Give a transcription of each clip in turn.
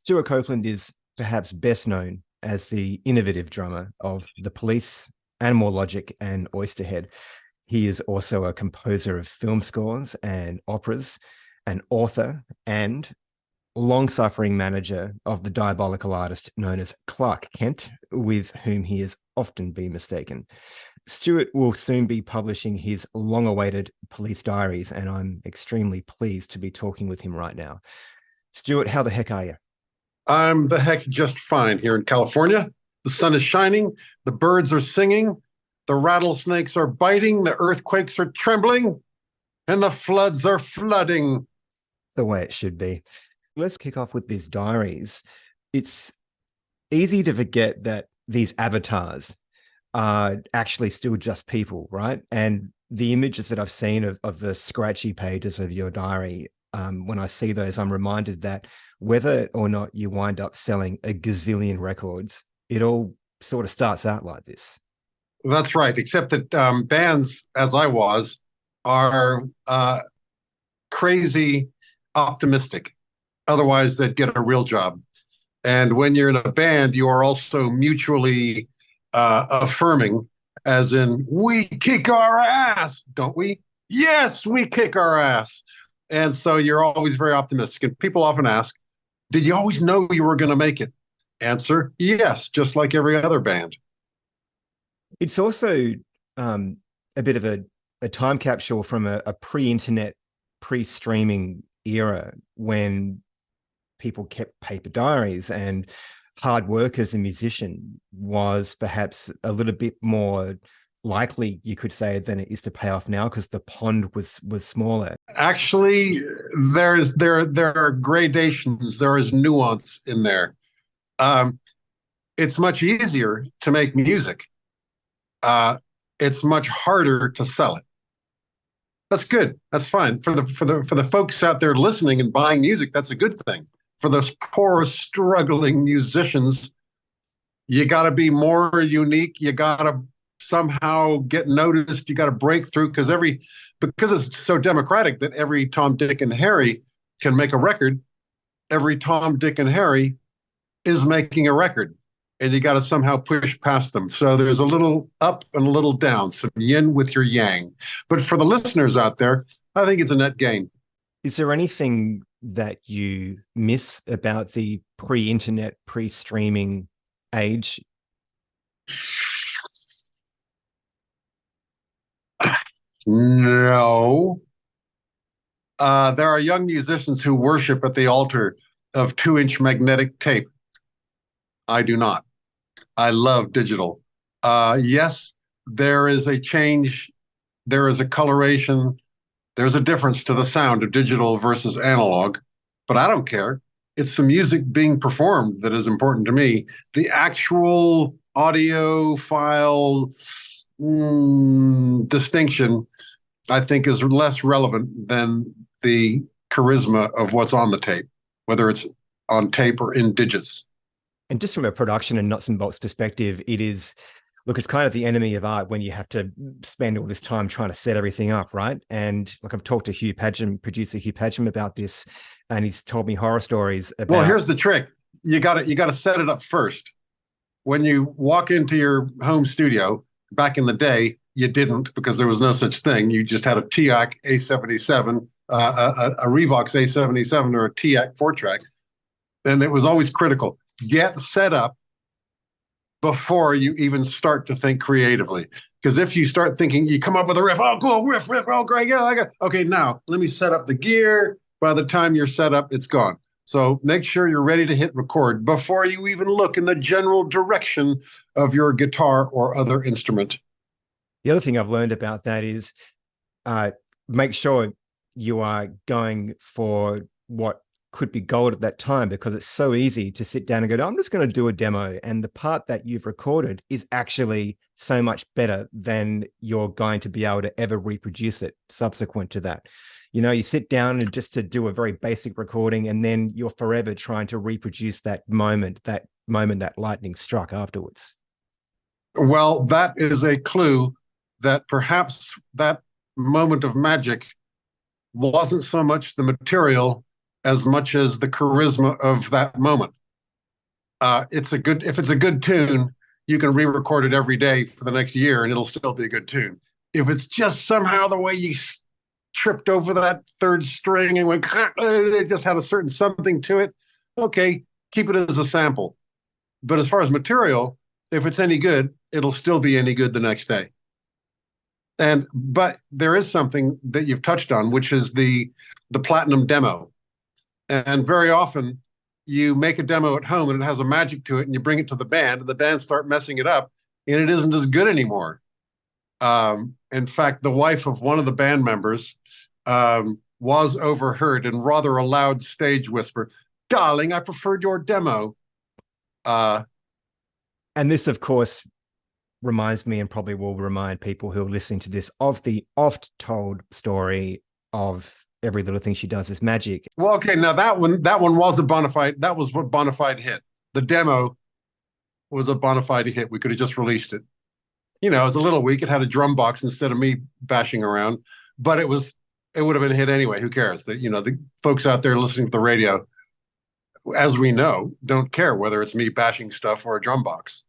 Stewart Copeland is perhaps best known as the innovative drummer of The Police, Animal Logic, and Oysterhead. He is also a composer of film scores and operas, an author, and long-suffering manager of the diabolical artist known as Clark Kent, with whom he has often been mistaken. Stewart will soon be publishing his long-awaited Police Diaries, and I'm extremely pleased to be talking with him right now. Stewart, how the heck are you? I'm the heck just fine here in California. The sun is shining, the birds are singing, the rattlesnakes are biting, the earthquakes are trembling, and the floods are flooding. The way it should be. Let's kick off with these diaries. It's easy to forget that these avatars are actually still just people, right? And the images that I've seen of the scratchy pages of your diary, when I see those, I'm reminded that whether or not you wind up selling a gazillion records, it all sort of starts out like this. That's right, except that bands, as I was, are crazy optimistic. Otherwise, they'd get a real job. And when you're in a band, you are also mutually affirming, as in, we kick our ass, don't we? Yes, we kick our ass. And so you're always very optimistic. And people often ask, did you always know you were going to make it? Answer, yes, just like every other band. It's also a bit of a time capsule from a pre-internet, pre-streaming era when people kept paper diaries, and hard work as a musician was perhaps a little bit more likely, you could say, than it is to pay off now because the pond was smaller. Actually, there are gradations, there is nuance in there. It's much easier to make music. It's much harder to sell it. That's good. That's fine for the folks out there listening and buying music. That's a good thing. For those poor struggling musicians, you got to be more unique. You got to somehow get noticed. You got to break through because it's so democratic that every Tom, Dick, and Harry can make a record. Every Tom, Dick, and Harry is making a record, and you got to somehow push past them. So there's a little up and a little down, some yin with your yang. But for the listeners out there, I think it's a net gain. Is there anything that you miss about the pre-internet, pre-streaming age? No. There are young musicians who worship at the altar of 2-inch magnetic tape. I do not. I love digital. Yes, there is a change. There is a coloration. There's a difference to the sound of digital versus analog, but I don't care. It's the music being performed that is important to me. The actual audio file distinction, I think, is less relevant than the charisma of what's on the tape, whether it's on tape or in digits. And just from a production and nuts and bolts perspective, it is, look, it's kind of the enemy of art when you have to spend all this time trying to set everything up, right? And like I've talked to Hugh Padgham, producer Hugh Padgham, about this, and he's told me horror stories about. Well, here's the trick: you got to set it up first. When you walk into your home studio, back in the day, you didn't, because there was no such thing. You just had a TIAC A77, a Revox A77, or a TIAC 4-track, and it was always critical. Get set up before you even start to think creatively. Because if you start thinking, you come up with a riff, oh, cool, riff, oh, great, yeah, I got, okay, now let me set up the gear. By the time you're set up, it's gone. So make sure you're ready to hit record before you even look in the general direction of your guitar or other instrument. The other thing I've learned about that is make sure you are going for what could be gold at that time, because it's so easy to sit down and go, I'm just going to do a demo, and the part that you've recorded is actually so much better than you're going to be able to ever reproduce it subsequent to that. You know, you sit down and just to do a very basic recording, and then you're forever trying to reproduce that moment that lightning struck afterwards. Well, that is a clue that perhaps that moment of magic wasn't so much the material as much as the charisma of that moment. if it's a good tune, you can re-record it every day for the next year and it'll still be a good tune. If it's just somehow the way you tripped over that third string and went, it just had a certain something to it, okay, keep it as a sample. But as far as material, if it's any good, it'll still be any good the next day. But there is something that you've touched on, which is the platinum demo. And very often you make a demo at home and it has a magic to it, and you bring it to the band, and the band start messing it up, and it isn't as good anymore. In fact, the wife of one of the band members was overheard in rather a loud stage whisper, "Darling, I preferred your demo." And this, of course, reminds me, and probably will remind people who are listening to this, of the oft-told story of Every Little Thing She Does Is Magic. Well, okay, now that one was a bona fide. That was a bona fide hit. The demo was a bona fide hit. We could have just released it. It was a little weak. It had a drum box instead of me bashing around, but it would have been a hit anyway. Who cares? The folks out there listening to the radio, as we know, don't care whether it's me bashing stuff or a drum box,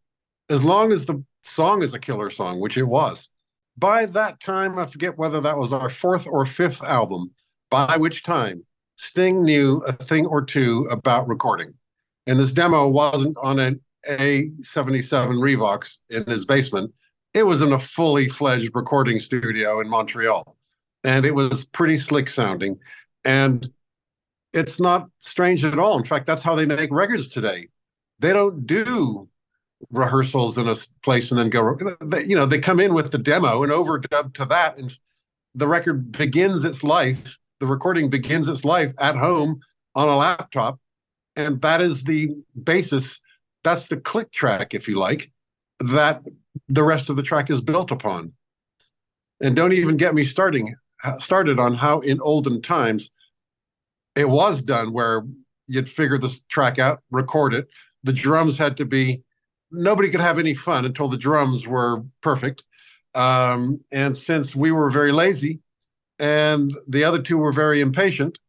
as long as the song is a killer song, which it was. By that time, I forget whether that was our fourth or fifth album, by which time Sting knew a thing or two about recording. And this demo wasn't on an A77 Revox in his basement. It was in a fully fledged recording studio in Montreal. And it was pretty slick sounding. And it's not strange at all. In fact, that's how they make records today. They don't do rehearsals in a place and then go, they come in with the demo and overdub to that. And the record begins its life. The recording begins its life at home on a laptop. And that is the basis. That's the click track, if you like, that the rest of the track is built upon. And don't even get me started on how in olden times it was done, where you'd figure this track out, record it. The drums had to be, nobody could have any fun until the drums were perfect. And since we were very lazy and the other two were very impatient,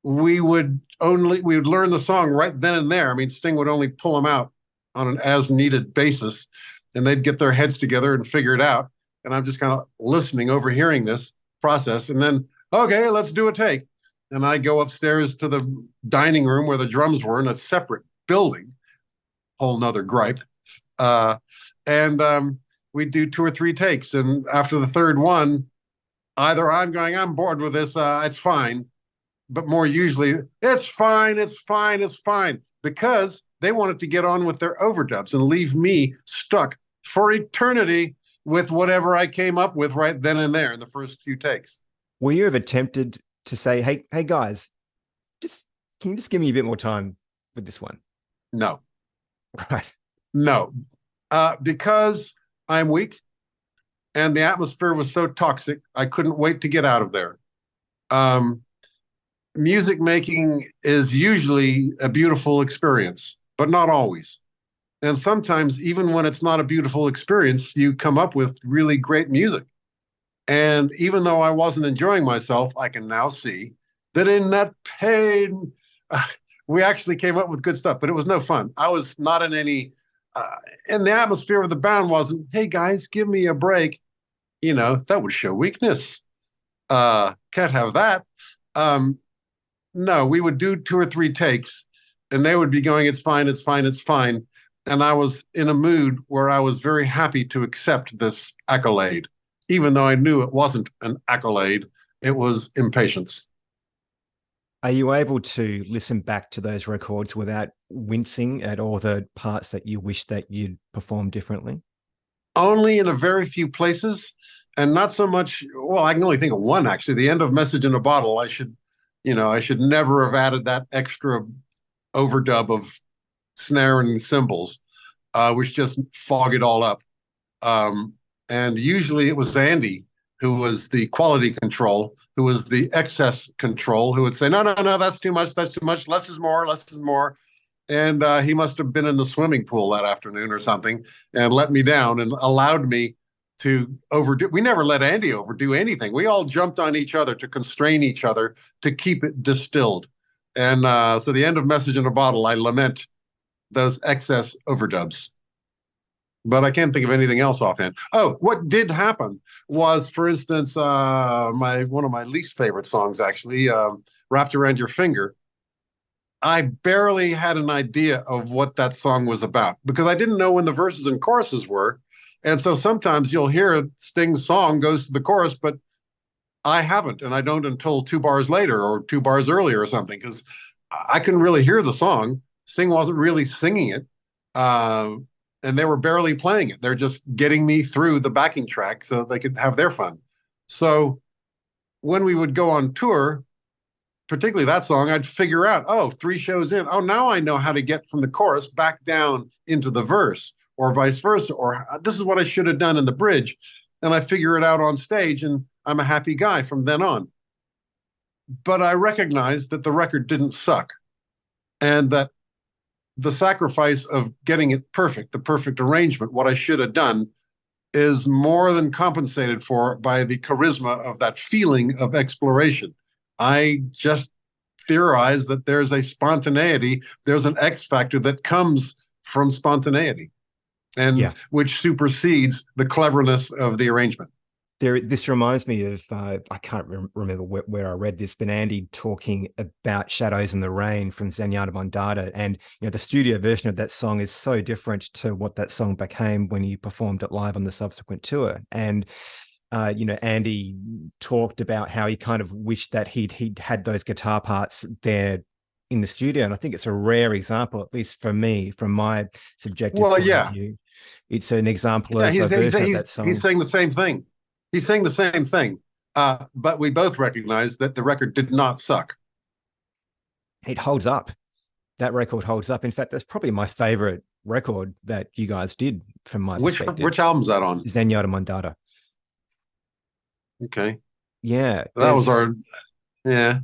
we would learn the song right then and there. I mean, Sting would only pull them out on an as needed basis, and they'd get their heads together and figure it out. And I'm just kind of listening, overhearing this process. And then, okay, let's do a take. And I go upstairs to the dining room where the drums were in a separate building, whole nother gripe. And we do 2 or 3 takes. And after the third one, either I'm bored with this, it's fine. But more usually, it's fine, because they wanted to get on with their overdubs and leave me stuck for eternity with whatever I came up with right then and there in the first few takes. Were you ever tempted to say, hey guys, can you just give me a bit more time with this one? No. Right. No. Because I'm weak and the atmosphere was so toxic, I couldn't wait to get out of there. Music making is usually a beautiful experience, but not always. And sometimes, even when it's not a beautiful experience, you come up with really great music. And even though I wasn't enjoying myself, I can now see that in that pain, we actually came up with good stuff, but it was no fun. I was not in any, and the atmosphere of the band wasn't, hey guys, give me a break. That would show weakness. Can't have that. No, we would do 2 or 3 takes and they would be going, it's fine, it's fine, it's fine. And I was in a mood where I was very happy to accept this accolade, even though I knew it wasn't an accolade, it was impatience. Are you able to listen back to those records without wincing at all the parts that you wish that you'd performed differently? Only in a very few places, and not so much. Well, I can only think of one, actually. The end of Message in a Bottle. I should never have added that extra overdub of snare and cymbals, which just fog it all up. And usually it was Andy who was the quality control, who was the excess control, who would say, no, that's too much, less is more. And he must have been in the swimming pool that afternoon or something and let me down and allowed me to overdo. We never let Andy overdo anything. We all jumped on each other to constrain each other to keep it distilled. And so the end of Message in a Bottle, I lament those excess overdubs. But I can't think of anything else offhand. Oh, what did happen was, for instance, my one of my least favorite songs, actually, "Wrapped Around Your Finger." I barely had an idea of what that song was about because I didn't know when the verses and choruses were. And so sometimes you'll hear Sting's song goes to the chorus, but I haven't, and I don't until 2 bars later or 2 bars earlier or something, because I couldn't really hear the song. Sting wasn't really singing it, and they were barely playing it. They're just getting me through the backing track so they could have their fun. So when we would go on tour, particularly that song, I'd figure out, oh, 3 shows in, oh, now I know how to get from the chorus back down into the verse, or vice versa, or this is what I should have done in the bridge. And I figure it out on stage, and I'm a happy guy from then on. But I recognized that the record didn't suck, and that the sacrifice of getting it perfect, the perfect arrangement, what I should have done, is more than compensated for by the charisma of that feeling of exploration. I just theorize that there's a spontaneity, there's an X factor that comes from spontaneity, and which supersedes the cleverness of the arrangement. This reminds me of, I can't remember where I read this, but Andy talking about Shadows in the Rain from Zenyatta Mondatta. And, the studio version of that song is so different to what that song became when he performed it live on the subsequent tour. And, Andy talked about how he kind of wished that he'd had those guitar parts there in the studio. And I think it's a rare example, at least for me, from my subjective point of view. It's an example of a version of that song. He's saying the same thing. He's saying the same thing, but we both recognize that the record did not suck. It holds up. That record holds up. In fact, that's probably my favorite record that you guys did from my perspective. Which album's that on? Zenyatta Mondatta. Okay. Yeah. That was our, yeah.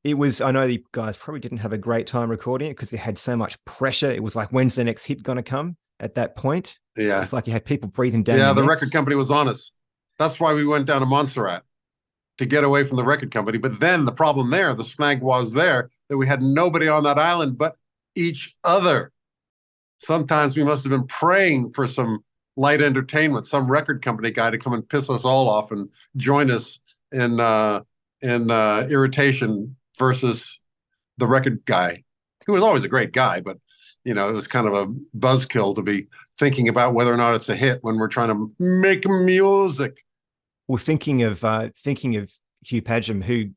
It was, I know you guys probably didn't have a great time recording it because it had so much pressure. It was like, when's the next hit going to come at that point? Yeah. It's like you had people breathing down. Yeah, the record company was on us. That's why we went down to Montserrat, to get away from the record company. But then the problem there, the snag was there, that we had nobody on that island but each other. Sometimes we must have been praying for some light entertainment, some record company guy to come and piss us all off and join us in irritation versus the record guy, who was always a great guy, but it was kind of a buzzkill to be thinking about whether or not it's a hit when we're trying to make music. Well, thinking of Hugh Padgham, who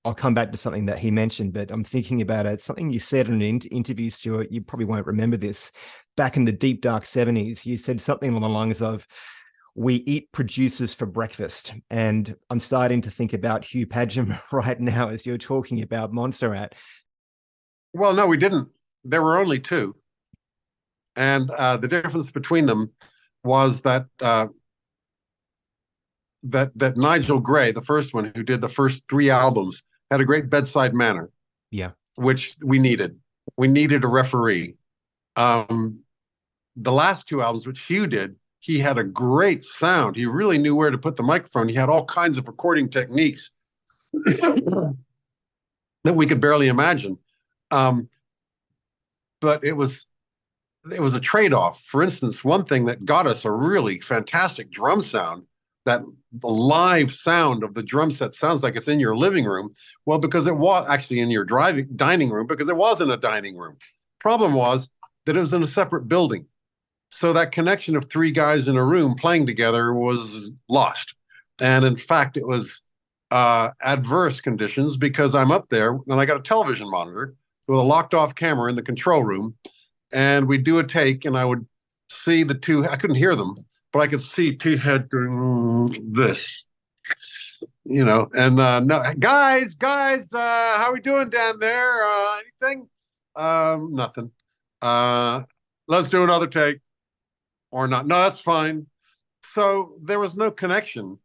I'll come back to something that he mentioned, but I'm thinking about it. Something you said in an interview, Stewart, you probably won't remember this. Back in the deep, dark 70s, you said something along the lines of, we eat producers for breakfast. And I'm starting to think about Hugh Padgham right now as you're talking about Montserrat. Well, no, we didn't. There were only 2. And the difference between them was that that Nigel Gray, the first one, who did the first 3 albums, had a great bedside manner. Yeah. Which we needed. We needed a referee. The last 2 albums, which Hugh did, he had a great sound. He really knew where to put the microphone. He had all kinds of recording techniques that we could barely imagine. But it was a trade-off. For instance, one thing that got us a really fantastic drum sound, that the live sound of the drum set sounds like it's in your living room. Well, because it was actually in your dining room, because it wasn't a dining room. Problem was that it was in a separate building. So that connection of 3 guys in a room playing together was lost. And in fact, it was adverse conditions, because I'm up there and I got a television monitor with a locked off camera in the control room. And we'd do a take, and I would see the 2, I couldn't hear them, but I could see deHoedt doing this, and no, guys, how are we doing down there? Anything? Nothing. Let's do another take, or not. No, that's fine. So there was no connection.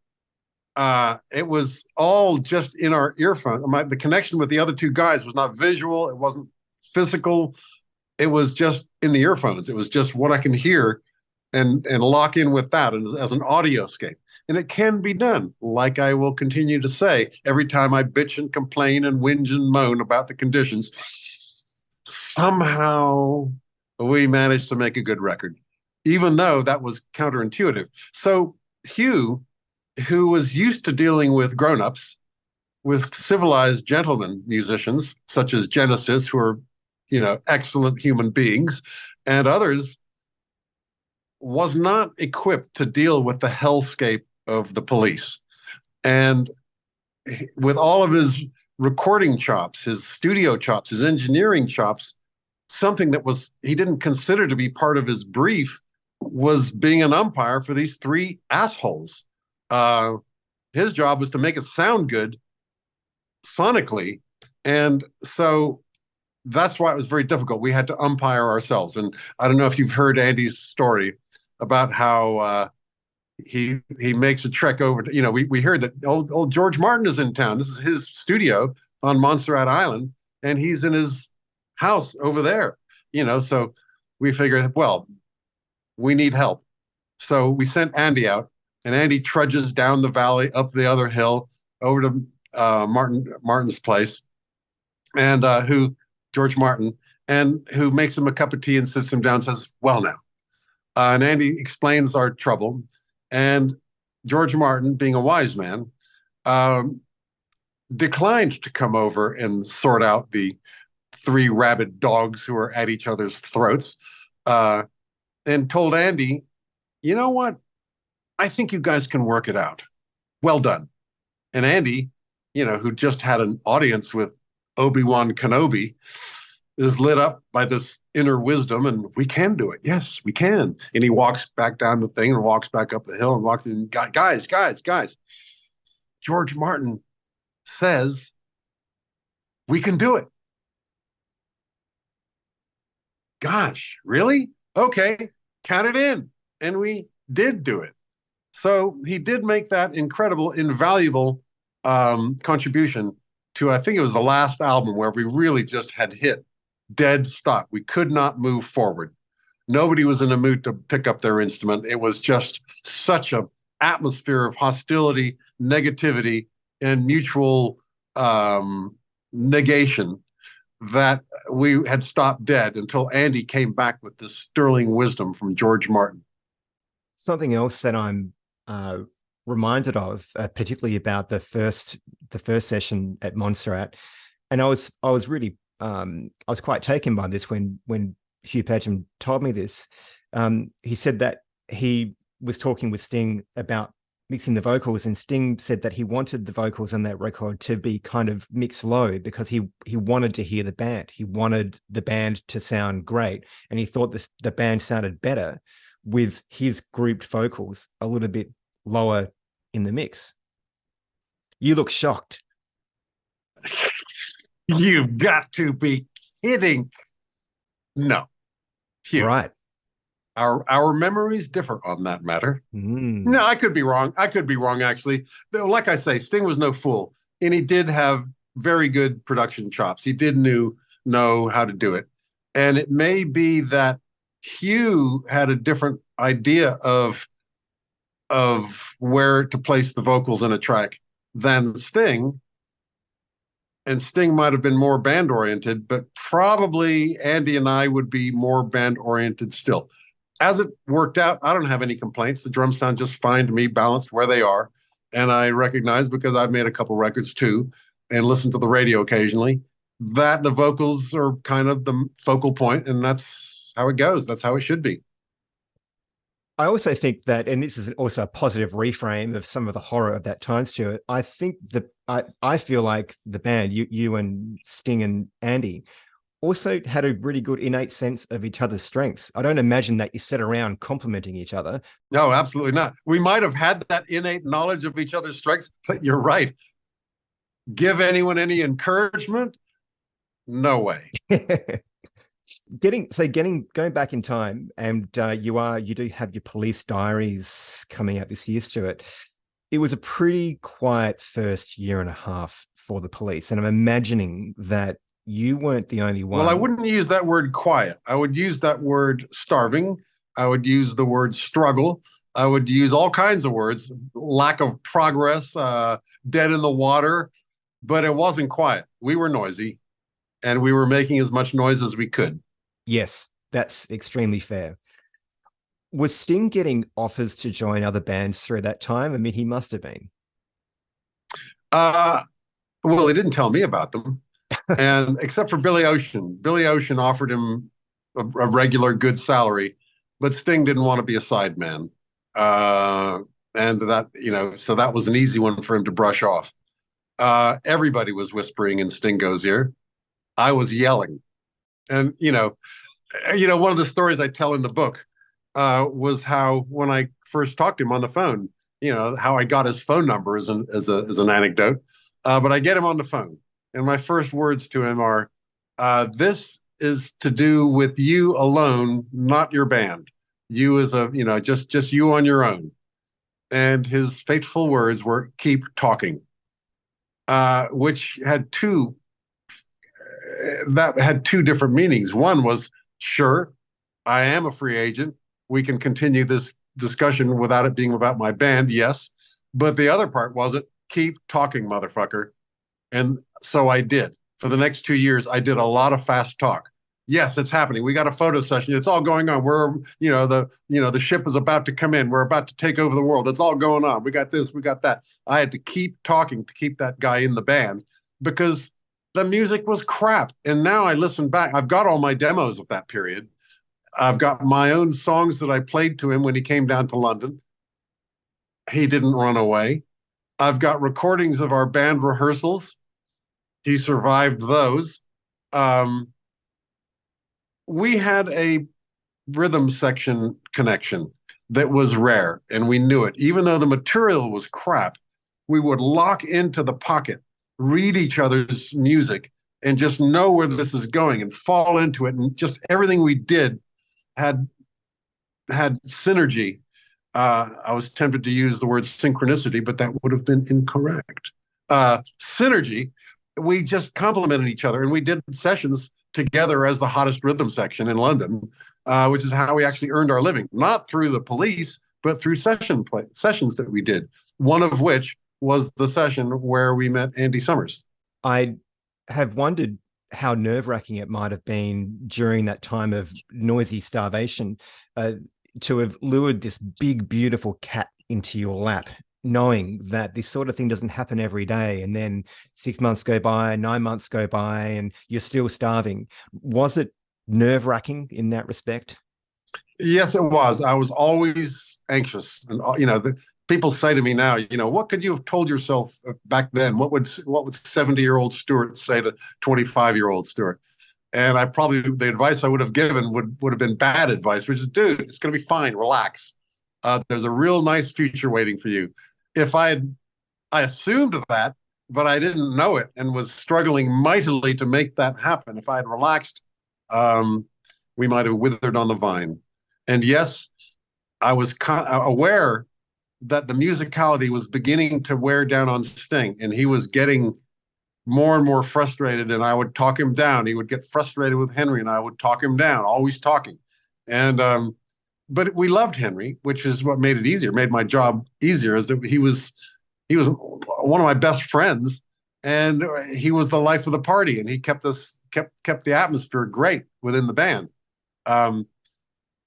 It was all just in our earphone. The connection with the other 2 guys was not visual. It wasn't physical. It was just in the earphones. It was just what I can hear and lock in with that as an audioscape. And it can be done, like I will continue to say every time I bitch and complain and whinge and moan about the conditions. Somehow we managed to make a good record, even though that was counterintuitive. So Hugh, who was used to dealing with grown-ups, with civilized gentlemen musicians, such as Genesis, who are, excellent human beings, and others, was not equipped to deal with the hellscape of the Police. And with all of his recording chops, his studio chops, his engineering chops, something that he didn't consider to be part of his brief was being an umpire for these three assholes. His job was to make it sound good sonically. And so that's why it was very difficult. We had to umpire ourselves. And I don't know if you've heard Andy's story about how he makes a trek over to, we heard that old George Martin is in town. This is his studio on Montserrat Island, and he's in his house over there, so we figured, well, we need help. So we sent Andy out, and Andy trudges down the valley, up the other hill, over to Martin's place, and George Martin, and who makes him a cup of tea and sits him down and says, well, now. And Andy explains our trouble, and George Martin, being a wise man, declined to come over and sort out the three rabid dogs who are at each other's throats, and told Andy, you know what? I think you guys can work it out. Well done. And Andy, who just had an audience with Obi-Wan Kenobi, is lit up by this inner wisdom, and we can do it. Yes, we can. And he walks back down the thing and walks back up the hill and walks in. Guys. George Martin says we can do it. Gosh, really? Okay, count it in. And we did do it. So he did make that incredible, invaluable contribution to, I think it was the last album where we really just had hit dead stop. We could not move forward. Nobody was in a mood to pick up their instrument. It was just such an atmosphere of hostility, negativity, and mutual negation that we had stopped dead until Andy came back with this sterling wisdom from George Martin. Something else that I'm reminded of, particularly about the first session at Montserrat, and I was really I was quite taken by this when Hugh Padgham told me this. He said that he was talking with Sting about mixing the vocals, and Sting said that he wanted the vocals on that record to be kind of mixed low because he wanted to hear the band. He wanted the band to sound great, and he thought the band sounded better with his grouped vocals a little bit lower in the mix. You look shocked. You've got to be kidding. No. Hugh. Right. Our memories differ on that matter. No, I could be wrong. Actually. Like I say, Sting was no fool, and he did have very good production chops. He did know how to do it. And it may be that Hugh had a different idea of where to place the vocals in a track than Sting. And Sting might have been more band-oriented, but probably Andy and I would be more band-oriented still. As it worked out, I don't have any complaints. The drums sound just fine to me, balanced where they are. And I recognize, because I've made a couple records too, and listened to the radio occasionally, that the vocals are kind of the focal point, and that's how it goes. That's how it should be. I also think that, and this is also a positive reframe of some of the horror of that time, Stuart, I think that I feel like the band, you and Sting and Andy, also had a really good innate sense of each other's strengths. I don't imagine that you sat around complimenting each other. No, absolutely not. We might have had that innate knowledge of each other's strengths, but you're right. Give anyone any encouragement? No way. Going back in time, and you do have your Police Diaries coming out this year, Stuart. It was a pretty quiet first year and a half for the Police, and I'm imagining that you weren't the only one. Well, I wouldn't use that word quiet. I would use that word starving. I would use the word struggle. I would use all kinds of words, lack of progress, dead in the water, but it wasn't quiet. We were noisy, and we were making as much noise as we could. Yes. That's extremely fair. Was Sting getting offers to join other bands through that time? I mean, he must have been. Uh, well, he didn't tell me about them. And except for Billy Ocean offered him a regular good salary, but Sting didn't want to be a sideman. And that, so that was an easy one for him to brush off. Everybody was whispering in Stingo's ear. I was yelling. And, one of the stories I tell in the book was how when I first talked to him on the phone, how I got his phone number as an anecdote. But I get him on the phone. And my first words to him are, this is to do with you alone, not your band. You as just you on your own. And his fateful words were, keep talking, which had two different meanings. One was, sure, I am a free agent. We can continue this discussion without it being about my band, yes. But the other part wasn't, keep talking, motherfucker. And so I did. For the next 2 years, I did a lot of fast talk. Yes, it's happening. We got a photo session. It's all going on. The ship is about to come in. We're about to take over the world. It's all going on. We got this, we got that. I had to keep talking to keep that guy in the band because the music was crap. And now I listen back. I've got all my demos of that period. I've got my own songs that I played to him when he came down to London. He didn't run away. I've got recordings of our band rehearsals. He survived those. We had a rhythm section connection that was rare, and we knew it. Even though the material was crap, we would lock into the pocket, read each other's music, and just know where this is going and fall into it. And just everything we did had synergy. I was tempted to use the word synchronicity, but that would have been incorrect. Synergy. We just complimented each other, and we did sessions together as the hottest rhythm section in London, which is how we actually earned our living, not through the police, but through sessions that we did, one of which was the session where we met Andy Summers. I have wondered how nerve-wracking it might have been during that time of noisy starvation to have lured this big, beautiful cat into your lap, knowing that this sort of thing doesn't happen every day. And then 6 months go by, 9 months go by, and you're still starving. Was it nerve-wracking in that respect? Yes, it was. I was always anxious. And, people say to me now, what could you have told yourself back then? What would 70-year-old Stewart say to 25-year-old Stewart? And the advice I would have given would have been bad advice, which is, dude, it's going to be fine. Relax. There's a real nice future waiting for you. If I assumed that, but I didn't know it and was struggling mightily to make that happen. If I had relaxed, we might have withered on the vine. And yes, I was aware that the musicality was beginning to wear down on Sting, and he was getting more and more frustrated, and I would talk him down. He would get frustrated with Henry, and I would talk him down, always talking. And but we loved Henry, which is what made it easier, made my job easier, is that he was one of my best friends, and he was the life of the party, and he kept the atmosphere great within the band.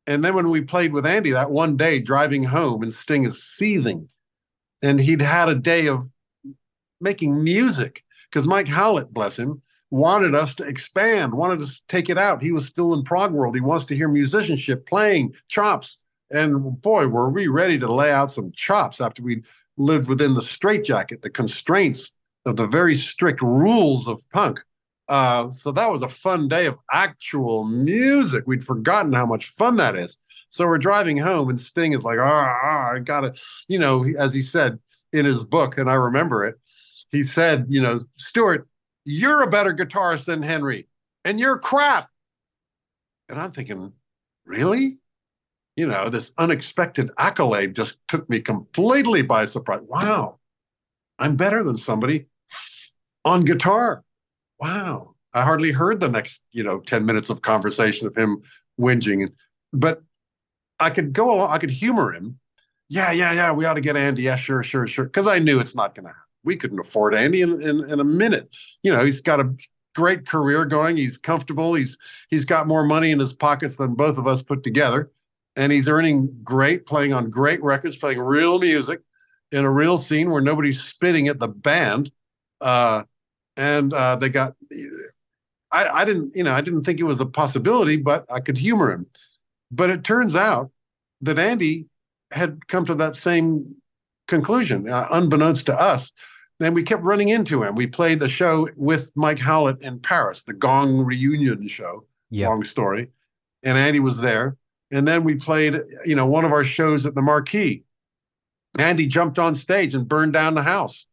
And then when we played with Andy that one day driving home, and Sting is seething, and he'd had a day of making music because Mike Howlett, bless him, wanted us to expand, wanted us to take it out. He was still in prog world. He wants to hear musicianship, playing, chops. And boy, were we ready to lay out some chops after we lived within the straitjacket, the constraints of the very strict rules of punk. So that was a fun day of actual music. We'd forgotten how much fun that is. So we're driving home, and Sting is like, I gotta, as he said in his book, and I remember it, he said, Stewart, you're a better guitarist than Henry, and you're crap. And I'm thinking, really? This unexpected accolade just took me completely by surprise. Wow, I'm better than somebody on guitar. Wow. I hardly heard the next, 10 minutes of conversation of him whinging. But I could go along, I could humor him. Yeah, we ought to get Andy. Yeah, sure. Because I knew it's not going to happen. We couldn't afford Andy in a minute. He's got great career going. He's comfortable. He's got more money in his pockets than both of us put together, and he's earning great, playing on great records, playing real music in a real scene where nobody's spitting at the band. And they got. I didn't, I didn't think it was a possibility, but I could humor him. But it turns out that Andy had come to that same conclusion, unbeknownst to us. Then we kept running into him. We played a show with Mike Howlett in Paris, the Gong reunion show, long story. And Andy was there. And then we played, one of our shows at the Marquee. Andy jumped on stage and burned down the house.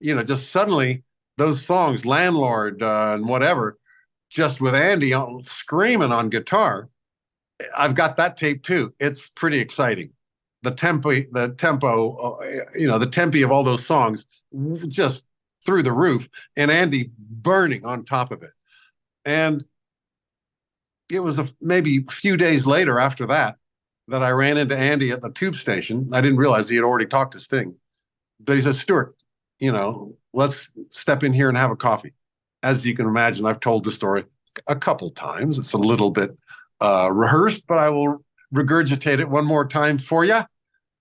Just suddenly those songs, Landlord and whatever, just with Andy screaming on guitar. I've got that tape too. It's pretty exciting. The tempo, the tempi of all those songs just through the roof, and Andy burning on top of it. And it was maybe a few days later after that I ran into Andy at the tube station. I didn't realize he had already talked to Sting. But he said, Stewart, let's step in here and have a coffee. As you can imagine, I've told the story a couple times. It's a little bit rehearsed, but I will regurgitate it one more time for you.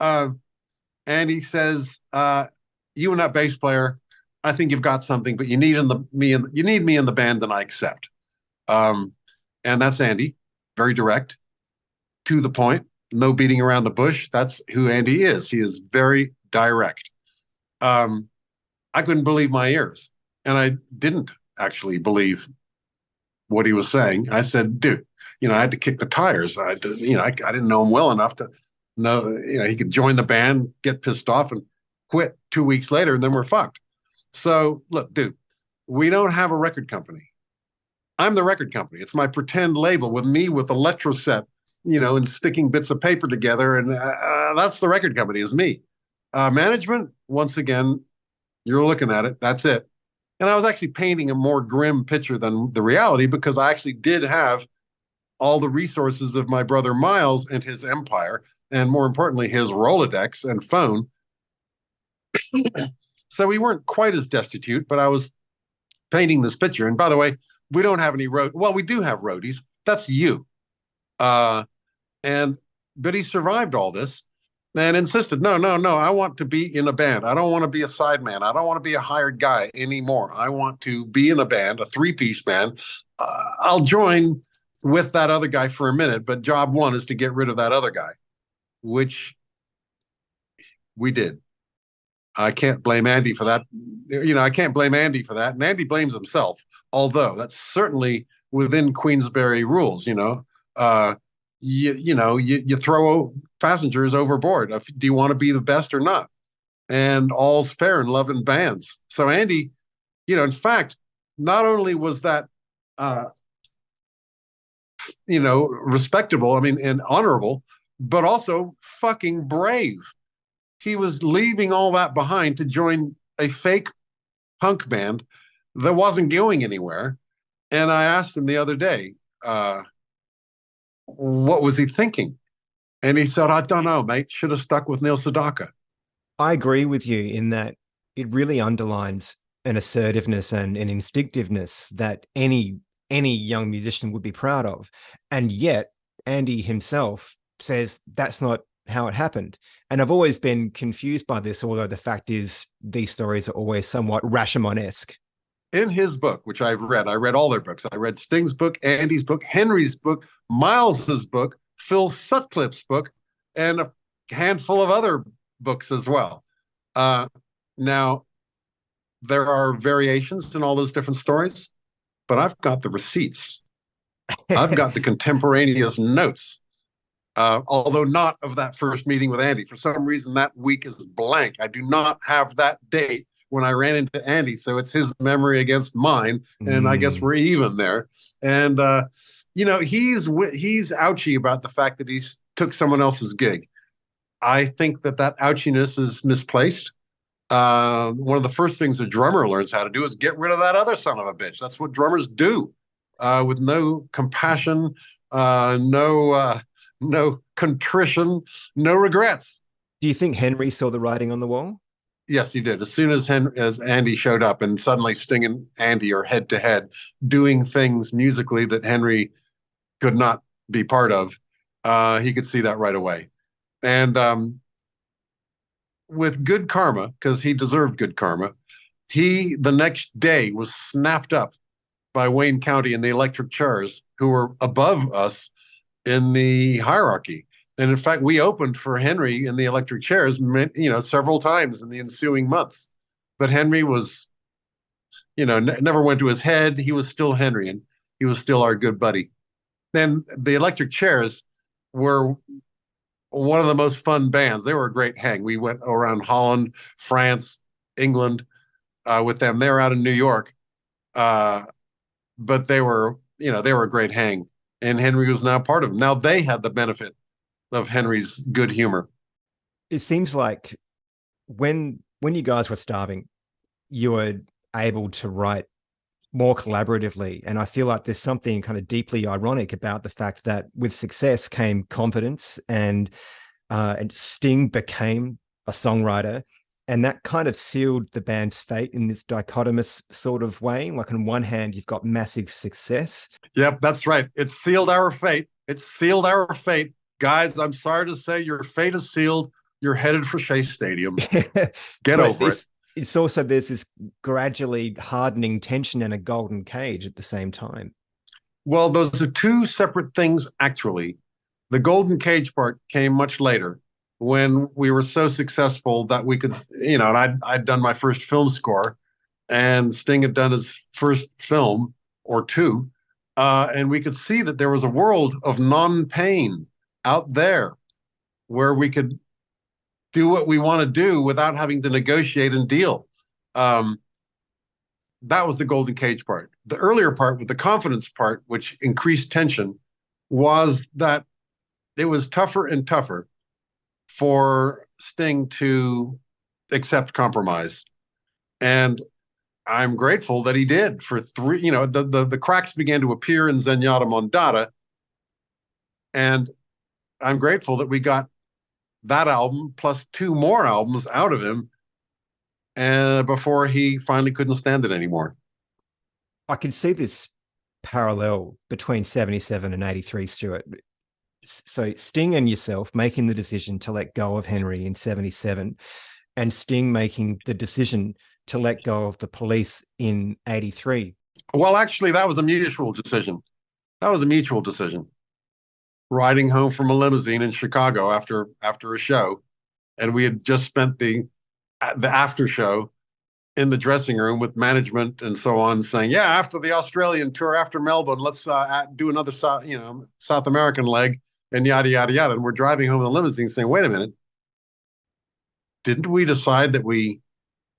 And he says, you and that bass player, I think you've got something, but you need me in the band, then I accept. And that's Andy, very direct, to the point, no beating around the bush. That's who Andy is. He is very direct. I couldn't believe my ears, and I didn't actually believe what he was saying. I said, dude, I had to kick the tires. I didn't know him well enough to know, he could join the band, get pissed off, and quit 2 weeks later, and then we're fucked. So look, dude, we don't have a record company. I'm the record company. It's my pretend label with me with Electroset, and sticking bits of paper together, and that's the record company, is me. Management, once again, you're looking at it, that's it. And I was actually painting a more grim picture than the reality, because I actually did have all the resources of my brother Miles and his empire, and more importantly, his Rolodex and phone. So we weren't quite as destitute, but I was painting this picture. And by the way, we don't have any well, we do have roadies. That's you. But he survived all this and insisted, no, I want to be in a band. I don't want to be a sideman. I don't want to be a hired guy anymore. I want to be in a band, a three-piece band. I'll join with that other guy for a minute, but job one is to get rid of that other guy, which we did. I can't blame Andy for that. I can't blame Andy for that. And Andy blames himself, although that's certainly within Queensberry rules. You throw passengers overboard. Do you want to be the best or not? And all's fair in love and bands. So Andy, in fact, not only was that, respectable, and honorable, but also fucking brave. He was leaving all that behind to join a fake punk band that wasn't going anywhere. And I asked him the other day, what was he thinking? And he said, I don't know, mate. Should have stuck with Neil Sedaka. I agree with you in that it really underlines an assertiveness and an instinctiveness that any young musician would be proud of. And yet Andy himself says that's not how it happened. And I've always been confused by this, although the fact is these stories are always somewhat Rashomon-esque. In his book, which I read all their books. I read Sting's book, Andy's book, Henry's book, Miles's book, Phil Sutcliffe's book, and a handful of other books as well. Now, there are variations in all those different stories, but I've got the receipts. I've got the contemporaneous notes. Although not of that first meeting with Andy. For some reason, that week is blank. I do not have that date when I ran into Andy, so it's his memory against mine, and I guess we're even there. And he's ouchy about the fact that he took someone else's gig. I think that ouchiness is misplaced. One of the first things a drummer learns how to do is get rid of that other son of a bitch. That's what drummers do, with no compassion, no contrition, no regrets. Do you think Henry saw the writing on the wall? Yes, he did. As soon as Andy showed up, and suddenly Sting and Andy are head to head, doing things musically that Henry could not be part of, he could see that right away. And with good karma, because he deserved good karma, he the next day was snapped up by Wayne County and the Electric Chairs, who were above us in the hierarchy. And in fact, we opened for Henry in the Electric Chairs, several times in the ensuing months. But Henry was, never went to his head. He was still Henry, and he was still our good buddy. Then the Electric Chairs were one of the most fun bands. They were a great hang. We went around Holland, France, England with them. They were out in New York, but they were a great hang. And Henry was now part of them. Now they had the benefit of Henry's good humor. It seems like when you guys were starving, you were able to write more collaboratively. And I feel like there's something kind of deeply ironic about the fact that with success came confidence, and Sting became a songwriter. And that kind of sealed the band's fate in this dichotomous sort of way. Like on one hand, you've got massive success. Yep, that's right. It sealed our fate. It sealed our fate. Guys, I'm sorry to say your fate is sealed. You're headed for Shea Stadium. Get over it. It's also, there's this gradually hardening tension and a golden cage at the same time. Well, those are two separate things, actually. The golden cage part came much later, when we were so successful that we could, and I'd done my first film score, and Sting had done his first film or two, and we could see that there was a world of non-pain out there where we could do what we want to do without having to negotiate and deal. That was the golden cage part. The earlier part, with the confidence part, which increased tension, was that it was tougher and tougher for Sting to accept compromise. And I'm grateful that he did. For three, the cracks began to appear in Zenyatta Mondata. And I'm grateful that we got that album plus two more albums out of him, and before he finally couldn't stand it anymore. I can see this parallel between 77 and 83, Stewart. So Sting and yourself making the decision to let go of Henry in 77, and Sting making the decision to let go of the Police in 83. Well, actually, that was a mutual decision. Riding home from a limousine in Chicago after a show, and we had just spent the after show in the dressing room with management and so on, saying, yeah, after the Australian tour, after Melbourne, let's do another South American leg, and yada yada yada. And we're driving home in the limousine saying, wait a minute, didn't we decide that we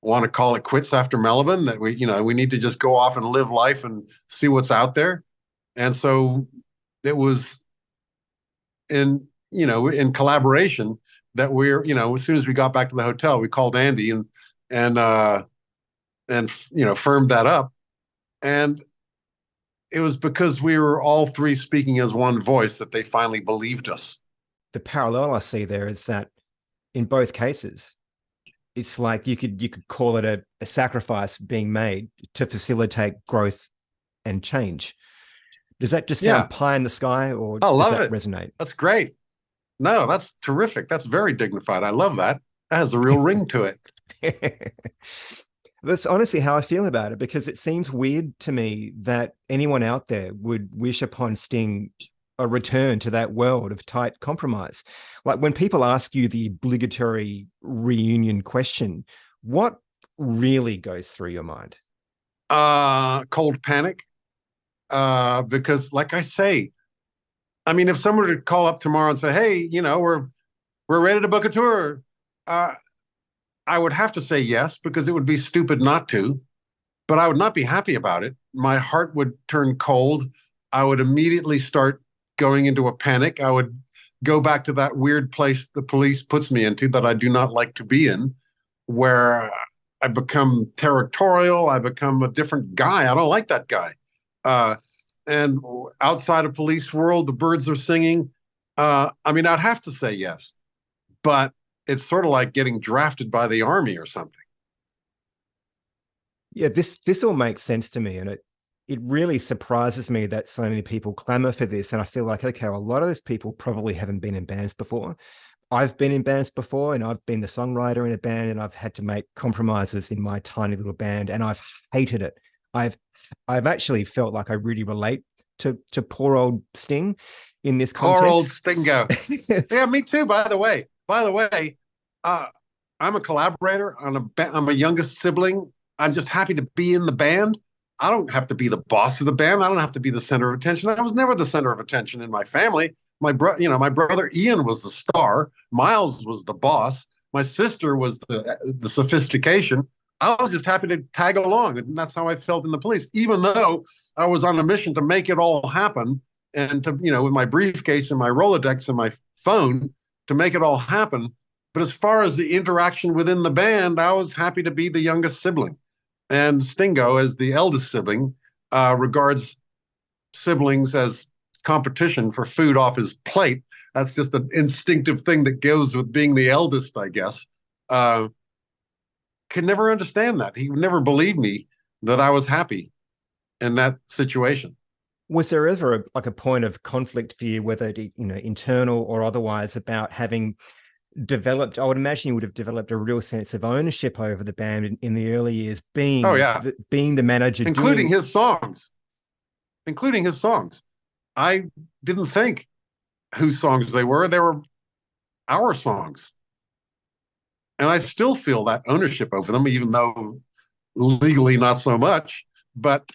want to call it quits after Melbourne, that we need to just go off and live life and see what's out there? And so it was in collaboration that as soon as we got back to the hotel, we called Andy and firmed that up. And it was because we were all three speaking as one voice that they finally believed us. The parallel I see there is that in both cases, it's like you could call it a sacrifice being made to facilitate growth and change. Does that just sound pie in the sky, or does that resonate? That's great. No, that's terrific. That's very dignified. I love that. That has a real ring to it. That's honestly how I feel about it, because it seems weird to me that anyone out there would wish upon Sting a return to that world of tight compromise. Like when people ask you the obligatory reunion question, what really goes through your mind? Cold panic. Because like I say, I mean, if someone were to call up tomorrow and say, hey, we're ready to book a tour, I would have to say yes, because it would be stupid not to, but I would not be happy about it. My heart would turn cold. I would immediately start going into a panic. I would go back to that weird place the police puts me into that I do not like to be in, where I become territorial. I become a different guy. I don't like that guy. And outside of police world, the birds are singing. I mean, I'd have to say yes, but it's sort of like getting drafted by the army or something. Yeah, this all makes sense to me, and it really surprises me that so many people clamor for this. And I feel like, okay, well, a lot of those people probably haven't been in bands before. I've been in bands before, and I've been the songwriter in a band, and I've had to make compromises in my tiny little band, and I've hated it. I've I've actually felt like I really relate to poor old Sting in this Poor old context. Stingo. Yeah, me too. By the way, uh, I'm a collaborator. I'm a youngest sibling. I'm just happy to be in the band. I don't have to be the boss of the band. I don't have to be the center of attention. I was never the center of attention in my family. My brother Ian was the star. Miles was the boss. My sister was the sophistication. I was just happy to tag along, and that's how I felt in the police. Even though I was on a mission to make it all happen, and to with my briefcase and my Rolodex and my phone to make it all happen. But as far as the interaction within the band, I was happy to be the youngest sibling. And Stingo, as the eldest sibling, regards siblings as competition for food off his plate. That's just an instinctive thing that goes with being the eldest, I guess. Could never understand that. He would never believe me that I was happy in that situation. Was there ever a point of conflict for you, whether internal or otherwise, about having developed? I would imagine you would have developed a real sense of ownership over the band in the early years, Oh yeah, being the manager, including his songs, including his songs. I didn't think whose songs they were. They were our songs. And I still feel that ownership over them, even though legally not so much. But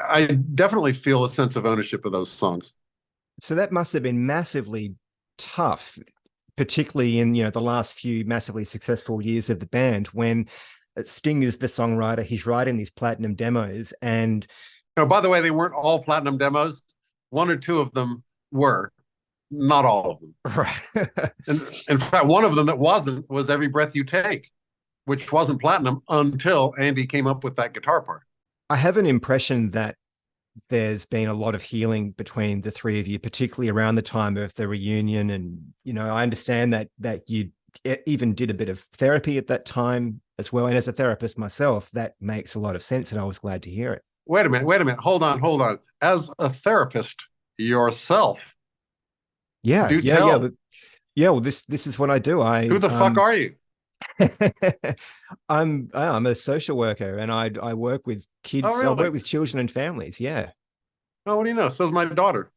I definitely feel a sense of ownership of those songs. So that must have been massively tough, particularly in the last few massively successful years of the band, when Sting is the songwriter, he's writing these platinum demos. And oh, by the way, they weren't all platinum demos. One or two of them were, not all of them. Right. And in fact, one of them that wasn't was Every Breath You Take, which wasn't platinum until Andy came up with that guitar part. I have an impression that there's been a lot of healing between the three of you, particularly around the time of the reunion. And, I understand that you even did a bit of therapy at that time as well. And as a therapist myself, that makes a lot of sense. And I was glad to hear it. Wait a minute. Hold on. As a therapist yourself, Yeah. do tell. Yeah. Well, this is what I do. Who the fuck are you? I'm a social worker, and I work with kids. Oh, really? I work with children and families. Yeah. Oh, what do you know? So's my daughter.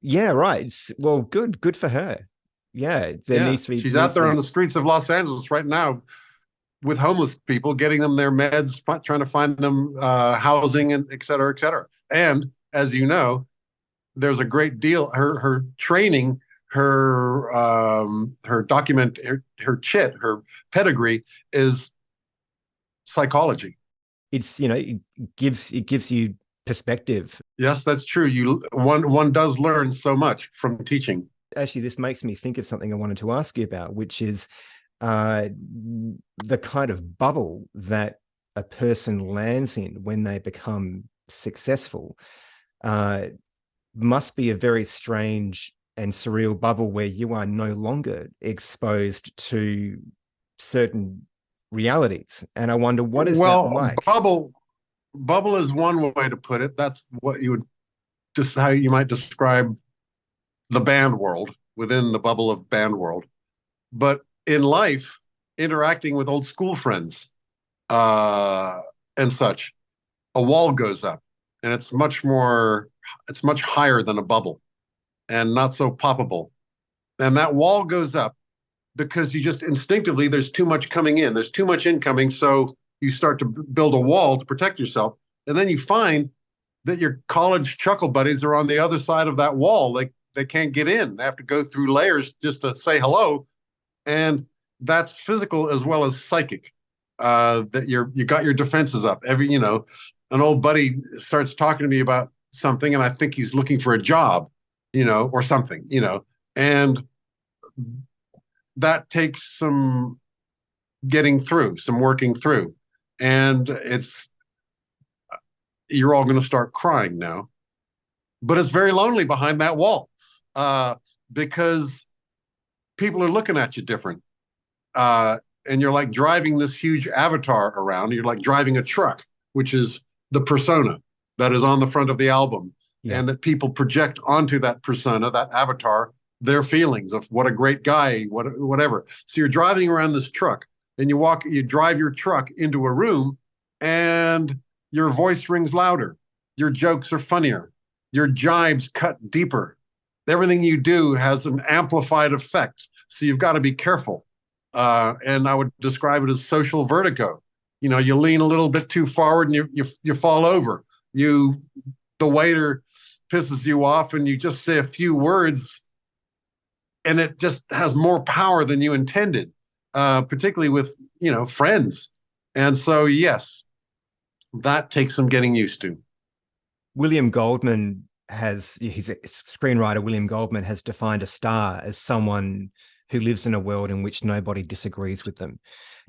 Yeah, right. Well, good for her. Yeah, there needs to be. She's out there on the streets of Los Angeles right now with homeless people, getting them their meds, trying to find them housing, and et cetera, et cetera. And as you know, there's a great deal. Her training, her document, her pedigree is psychology. It's it gives you perspective. Yes, that's true. One does learn so much from teaching. Actually, this makes me think of something I wanted to ask you about, which is the kind of bubble that a person lands in when they become successful. Must be a very strange and surreal bubble where you are no longer exposed to certain realities. And I wonder, what is that like? Bubble is one way to put it. That's what you would just how you might describe the band world, within the bubble of band world. But in life, interacting with old school friends and such, a wall goes up, and it's much higher than a bubble and not so poppable. And that wall goes up because you just instinctively, there's too much coming in, there's too much incoming. So you start to build a wall to protect yourself. And then you find that your college chuckle buddies are on the other side of that wall. Like, they can't get in. They have to go through layers just to say hello. And that's physical as well as psychic. That you got your defenses up. An old buddy starts talking to me about something, and I think he's looking for a job, or something, and that takes some getting through, some working through. And you're all going to start crying now, but it's very lonely behind that wall, because people are looking at you different. and you're like driving this huge avatar around. You're like driving a truck, which is the persona that is on the front of the album, Yeah. and that people project onto that persona, that avatar, their feelings of what a great guy, whatever. So you're driving around this truck, and you drive your truck into a room, and your voice rings louder, your jokes are funnier, your jibes cut deeper. Everything you do has an amplified effect. So you've got to be careful. And I would describe it as social vertigo. You lean a little bit too forward and you fall over. The waiter pisses you off and you just say a few words and it just has more power than you intended, particularly with, friends. And so, yes, that takes some getting used to. William Goldman his screenwriter William Goldman has defined a star as someone who lives in a world in which nobody disagrees with them.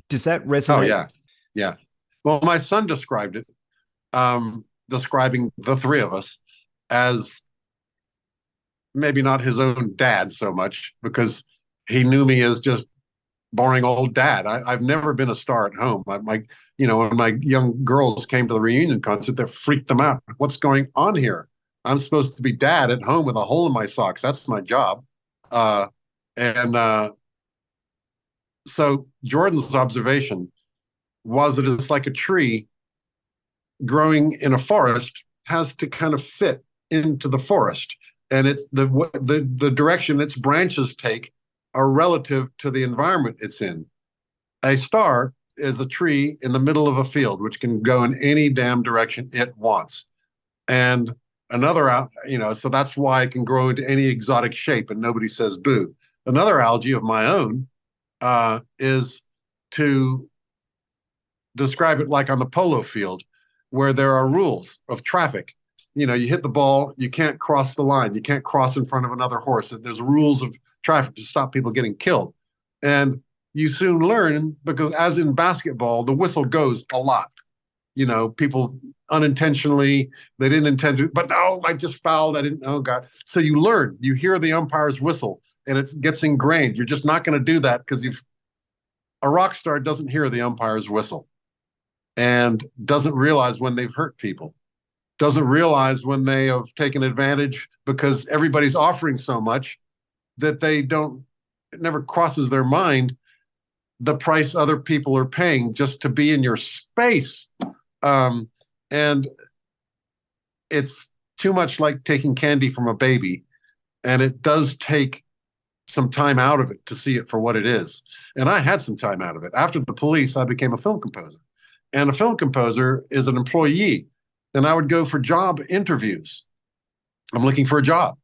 Does that Oh, resonate? yeah. Yeah. Well, my son described it, describing the three of us as maybe not his own dad so much because he knew me as just boring old dad. I've never been a star at home. When my young girls came to the reunion concert, that freaked them out. What's going on here? I'm supposed to be dad at home with a hole in my socks. That's my job. And so Jordan's observation was that it's like a tree growing in a forest has to kind of fit into the forest, and it's the direction its branches take are relative to the environment it's in. A star is a tree in the middle of a field, which can go in any damn direction it wants. And so that's why it can grow into any exotic shape and nobody says boo. Another algae of my own is to describe it like on the polo field, where there are rules of traffic. You hit the ball, you can't cross the line, you can't cross in front of another horse. There's rules of traffic to stop people getting killed. And you soon learn, because as in basketball, the whistle goes a lot. People unintentionally, they didn't intend to, but no, I just fouled. I didn't, oh God. So you learn, you hear the umpire's whistle and it gets ingrained. You're just not going to do that because a rock star doesn't hear the umpire's whistle and doesn't realize when they've hurt people, doesn't realize when they have taken advantage because everybody's offering so much that it never crosses their mind the price other people are paying just to be in your space. And it's too much like taking candy from a baby. And it does take some time out of it to see it for what it is. And I had some time out of it. After the police, I became a film composer. And a film composer is an employee. And I would go for job interviews. I'm looking for a job.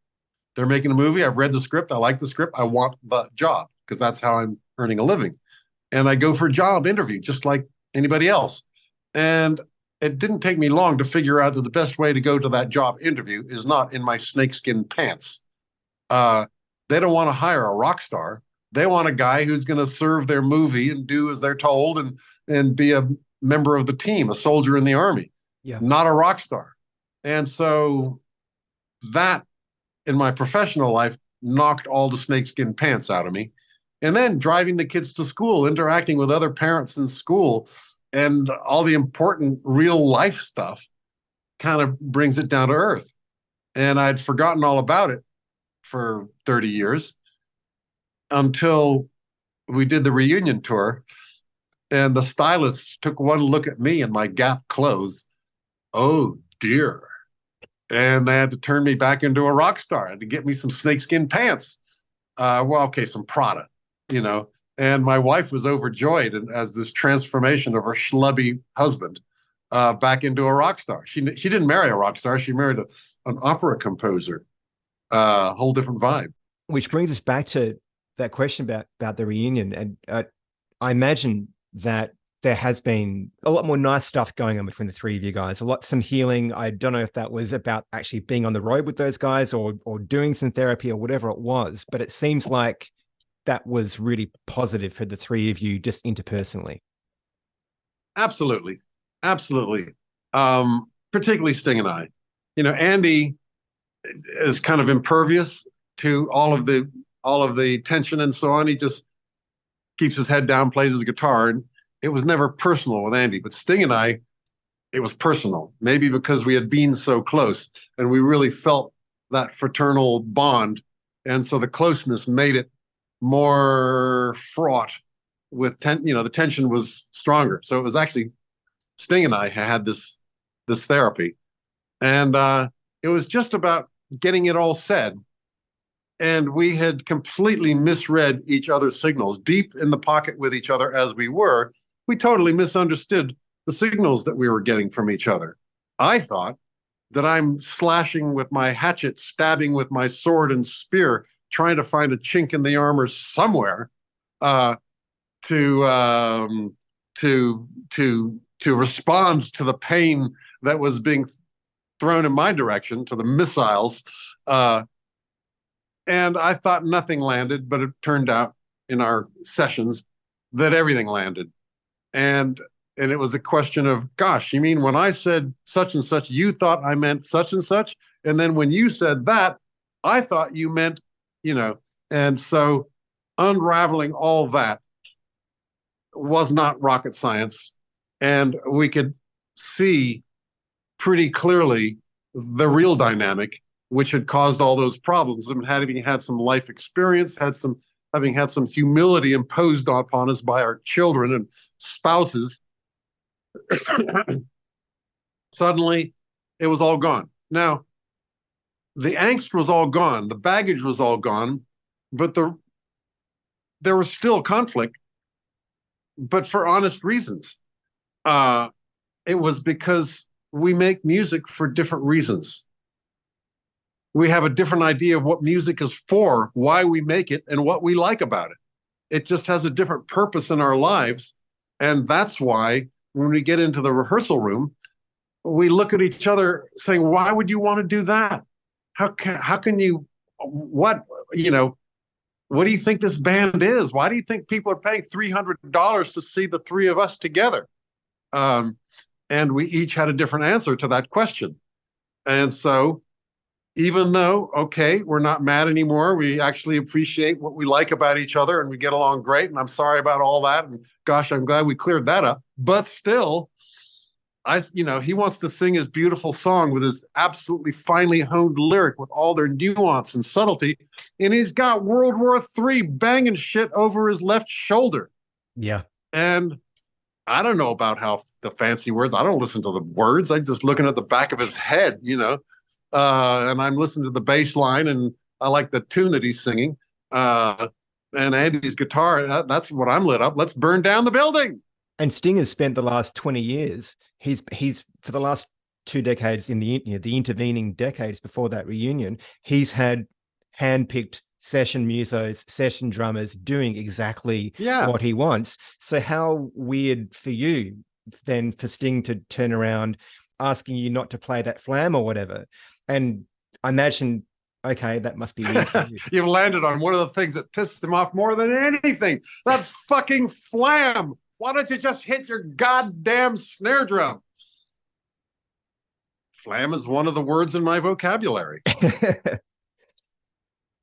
They're making a movie. I've read the script. I like the script. I want the job because that's how I'm earning a living. And I go for a job interview just like anybody else. And it didn't take me long to figure out that the best way to go to that job interview is not in my snakeskin pants. They don't want to hire a rock star. They want a guy who's going to serve their movie and do as they're told and be a member of the team, a soldier in the army, Yeah. not a rock star. And so that in my professional life knocked all the snakeskin pants out of me. And then driving the kids to school, interacting with other parents in school, and all the important real life stuff kind of brings it down to earth. And I'd forgotten all about it for 30 years until we did the reunion tour. And the stylist took one look at me in my Gap clothes. Oh, dear. And they had to turn me back into a rock star. Had to get me some snakeskin pants. Some Prada, And my wife was overjoyed as this transformation of her schlubby husband back into a rock star. She didn't marry a rock star. She married an opera composer. A whole different vibe. Which brings us back to that question about the reunion. And I imagine that there has been a lot more nice stuff going on between the three of you guys, some healing. I don't know if that was about actually being on the road with those guys or doing some therapy or whatever it was, but it seems like that was really positive for the three of you just interpersonally. Absolutely. Absolutely. Particularly Sting and I. Andy is kind of impervious to all of the tension and so on. keeps his head down, plays his guitar. And it was never personal with Andy. But Sting and I, it was personal, maybe because we had been so close and we really felt that fraternal bond. And so the closeness made it more fraught with the tension was stronger. So it was actually Sting and I had this therapy, and it was just about getting it all said. And we had completely misread each other's signals. Deep in the pocket with each other as we were, we totally misunderstood the signals that we were getting from each other. I thought that I'm slashing with my hatchet, stabbing with my sword and spear, trying to find a chink in the armor somewhere to respond to the pain that was being thrown in my direction, to the missiles. And I thought nothing landed, but it turned out in our sessions that everything landed. And it was a question of, gosh, you mean when I said such and such, you thought I meant such and such? And then when you said that, I thought you meant, and so unraveling all that was not rocket science. And we could see pretty clearly the real dynamic, which had caused all those problems. And having had some life experience, having had some humility imposed upon us by our children and spouses, suddenly it was all gone. Now, the angst was all gone, the baggage was all gone, but there was still conflict, but for honest reasons. It was because we make music for different reasons. We have a different idea of what music is for, why we make it, and what we like about it. It just has a different purpose in our lives. And that's why when we get into the rehearsal room, we look at each other saying, why would you want to do that? How can you, what do you think this band is? Why do you think people are paying $300 to see the three of us together? And we each had a different answer to that question. And so even though, okay, we're not mad anymore, we actually appreciate what we like about each other and we get along great. And I'm sorry about all that. And gosh, I'm glad we cleared that up. But still, he wants to sing his beautiful song with his absolutely finely honed lyric with all their nuance and subtlety. And he's got World War III banging shit over his left shoulder. Yeah. And I don't know about how the fancy words. I don't listen to the words. I'm just looking at the back of his head, and I'm listening to the bass line, and I like the tune that he's singing. And Andy's guitar, that's what I'm lit up. Let's burn down the building. And Sting has spent the last 20 years, he's for the last 2 decades in the intervening decades before that reunion, he's had handpicked session musos, session drummers doing exactly what he wants. So how weird for you then for Sting to turn around asking you not to play that flam or whatever. And I imagine, okay, that must be weird for you. You've landed on one of the things that pissed him off more than anything. That fucking flam. Why don't you just hit your goddamn snare drum? Flam is one of the words in my vocabulary.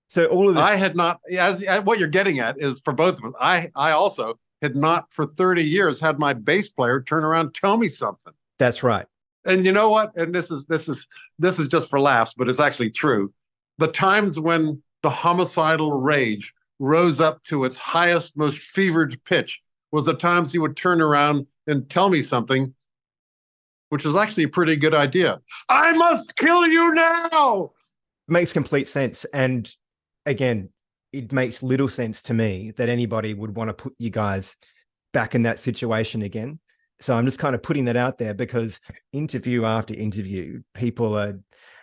So all of this, I had not, as what you're getting at is for both of us. I also had not for 30 years had my bass player turn around and tell me something. That's right. And you know what? And this is just for laughs, but it's actually true. The times when the homicidal rage rose up to its highest, most fevered pitch was the times he would turn around and tell me something, which is actually a pretty good idea. I must kill you now. Makes complete sense. And again, it makes little sense to me that anybody would want to put you guys back in that situation again. So I'm just kind of putting that out there because interview after interview, people are,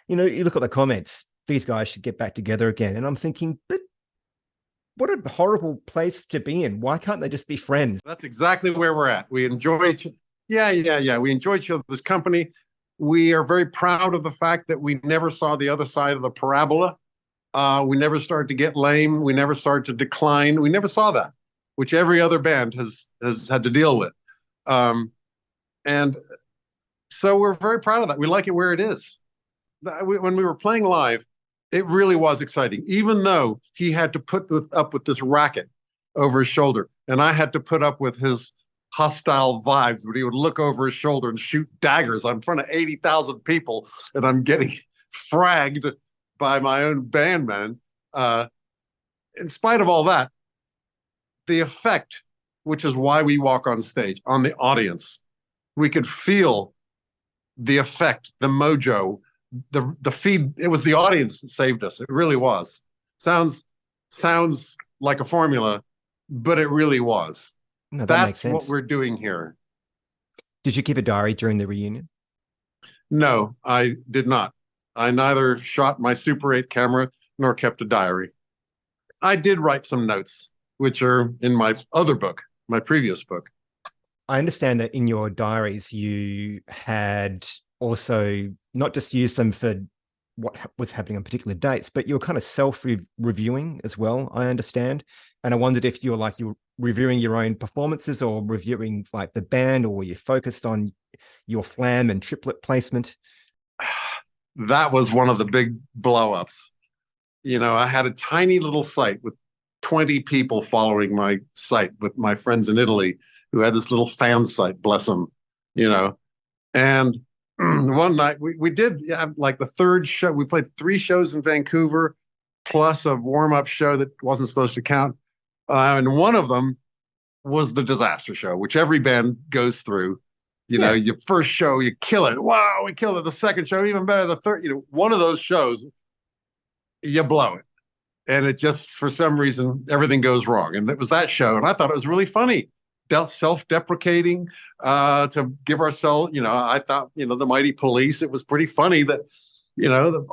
you look at the comments, these guys should get back together again. And I'm thinking, but what a horrible place to be in. Why can't they just be friends? That's exactly where we're at. We enjoy each other. Yeah. We enjoy each other's company. We are very proud of the fact that we never saw the other side of the parabola. We never started to get lame. We never started to decline. We never saw that, which every other band has had to deal with. And so we're very proud of that. We like it where it is. When we were playing live, it really was exciting, even though he had to put up with this racket over his shoulder and I had to put up with his hostile vibes, but he would look over his shoulder and shoot daggers. I'm in front of 80,000 people, and I'm getting fragged by my own bandman. In spite of all that, the effect, which is why we walk on stage, on the audience, we could feel the effect, the mojo, the feed. It was the audience that saved us. It really was. Sounds like a formula, but it really was. No, that makes That's what sense. we're doing here. Did you keep a diary during the reunion? No, I did not. I neither shot my Super 8 camera nor kept a diary. I did write some notes, which are in my other book, my previous book. I understand that in your diaries, you had also not just used them for what was happening on particular dates, but you were kind of self-reviewing as well, I understand. And I wondered if you were reviewing your own performances or reviewing like the band, or were you focused on your flam and triplet placement? That was one of the big blow-ups. I had a tiny little site with 20 people following my site with my friends in Italy who had this little fan site, bless them, And one night we did have like the third show. We played 3 shows in Vancouver, plus a warm-up show that wasn't supposed to count. And one of them was the disaster show, which every band goes through. Your first show, you kill it. Wow, we killed it. The second show, even better. The third, one of those shows, you blow it. And it just, for some reason, everything goes wrong. And it was that show. And I thought it was really funny. Self-deprecating, to give ourselves, I thought, the Mighty Police, it was pretty funny that,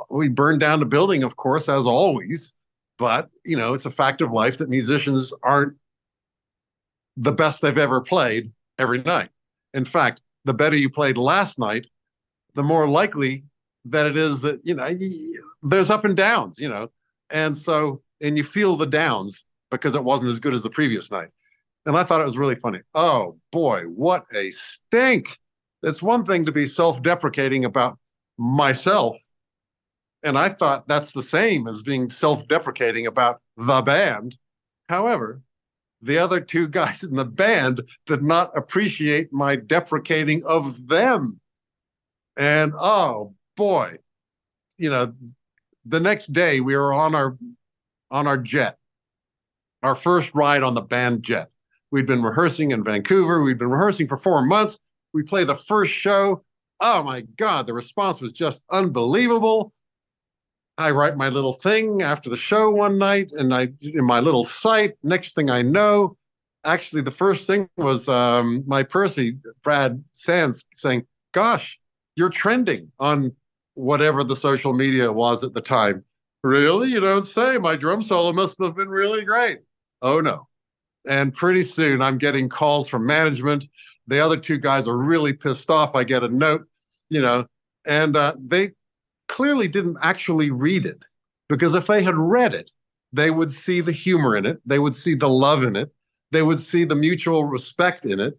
we burned down the building, of course, as always. But, it's a fact of life that musicians aren't the best they've ever played every night. In fact, the better you played last night, the more likely that it is that, there's up and downs, and you feel the downs because it wasn't as good as the previous night. And I thought it was really funny. Oh boy, what a stink. It's one thing to be self-deprecating about myself. And I thought that's the same as being self-deprecating about the band. However, the other 2 guys in the band did not appreciate my deprecating of them. And oh boy, the next day we were on our jet, our first ride on the band jet. We'd been rehearsing in Vancouver. We'd been rehearsing for 4 months. We played the first show. Oh my God, the response was just unbelievable. I write my little thing after the show one night, and in my little site, next thing I know, actually the first thing was my Percy, Brad Sands, saying, gosh, you're trending on whatever the social media was at the time. Really? You don't say. My drum solo must have been really great. Oh no. And pretty soon I'm getting calls from management. The other 2 guys are really pissed off. I get a note, and they clearly didn't actually read it, because if they had read it, they would see the humor in it. They would see the love in it. They would see the mutual respect in it.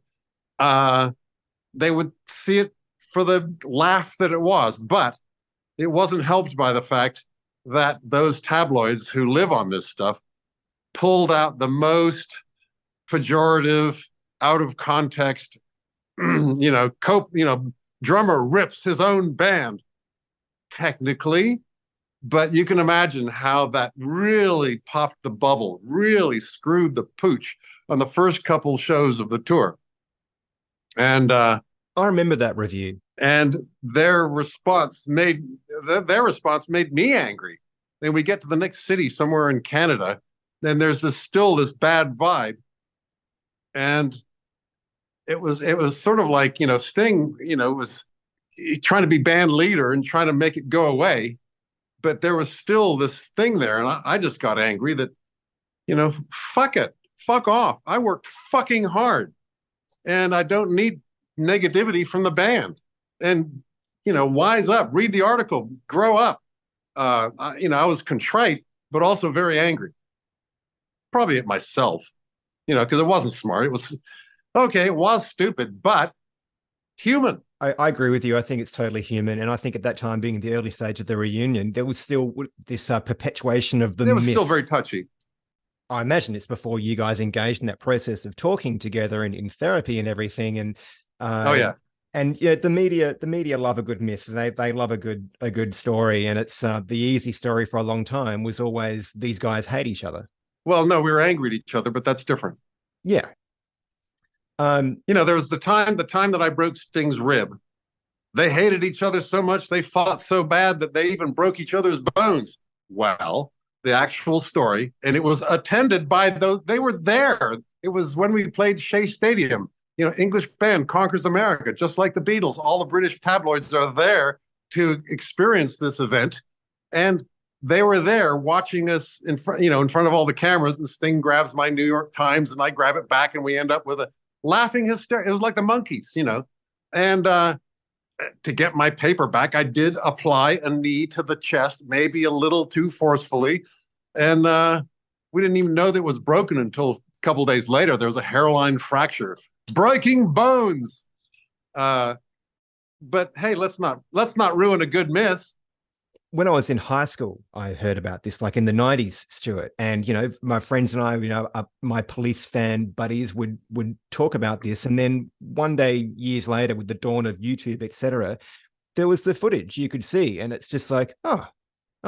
They would see it for the laugh that it was. But it wasn't helped by the fact that those tabloids who live on this stuff pulled out the most pejorative, out of context, drummer rips his own band. Technically, but you can imagine how that really popped the bubble, really screwed the pooch on the first couple shows of the tour. And I remember that review. And their response made me angry. Then we get to the next city somewhere in Canada, and there's still this bad vibe. And it was sort of like, Sting, was trying to be band leader and trying to make it go away, but there was still this thing there. And I just got angry that, fuck it, fuck off. I worked fucking hard, and I don't need negativity from the band. And, wise up, read the article, grow up. I was contrite, but also very angry, probably at myself, because it wasn't smart. It was, okay, it was stupid, but human. I agree with you. I think it's totally human. And I think at that time, being in the early stage of the reunion, there was still this perpetuation of the myth. It was still very touchy. I imagine it's before you guys engaged in that process of talking together and in therapy and everything. Oh Uh, yeah. and yeah, the media love a good myth. They love a good story, and it's the easy story for a long time was always these guys hate each other. Well, no, we were angry at each other, but that's different. Yeah. There was the time that I broke Sting's rib. They hated each other so much, they fought so bad that they even broke each other's bones. Well, the actual story, and it was attended by those, they were there. It was when we played Shea Stadium. English band conquers America, just like the Beatles. All the British tabloids are there to experience this event. And they were there watching us in front of all the cameras. And Sting grabs my New York Times and I grab it back, and we end up with a laughing hysteria. It was like the Monkees. And to get my paper back, I did apply a knee to the chest, maybe a little too forcefully. And we didn't even know that it was broken until a couple days later. There was a hairline fracture, breaking bones. But hey, let's not ruin a good myth. When I was in high school, I heard about this, like in the 90s, Stuart. And, my friends and I, my police fan buddies would talk about this. And then one day, years later, with the dawn of YouTube, etc., there was the footage you could see. And it's just like, oh,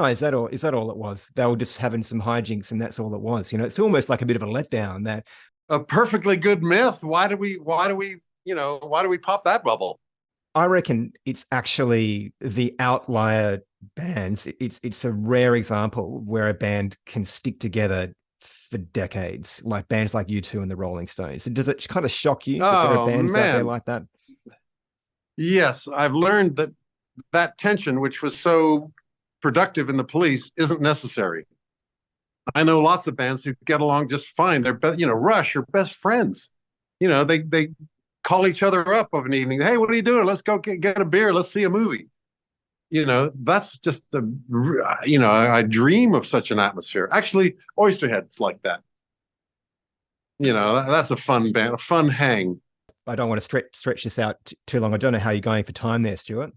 is that all? Is that all it was? They were just having some hijinks, and that's all it was. It's almost like a bit of a letdown that A perfectly good myth. Why do we pop that bubble? I reckon it's actually the outlier bands. It's a rare example where a band can stick together for decades, like bands like U2 and the Rolling Stones. Does it kind of shock you that there are Oh bands out there man. like that? Yes, I've learned that tension, which was so productive in the Police, isn't necessary. I know lots of bands who get along just fine. Rush are best friends. They call each other up of an evening. Hey, what are you doing? Let's go get a beer. Let's see a movie. That's just I dream of such an atmosphere. Actually, Oysterhead's like that. That's a fun band, a fun hang. I don't want to stretch this out too long. I don't know how you're going for time there, Stuart.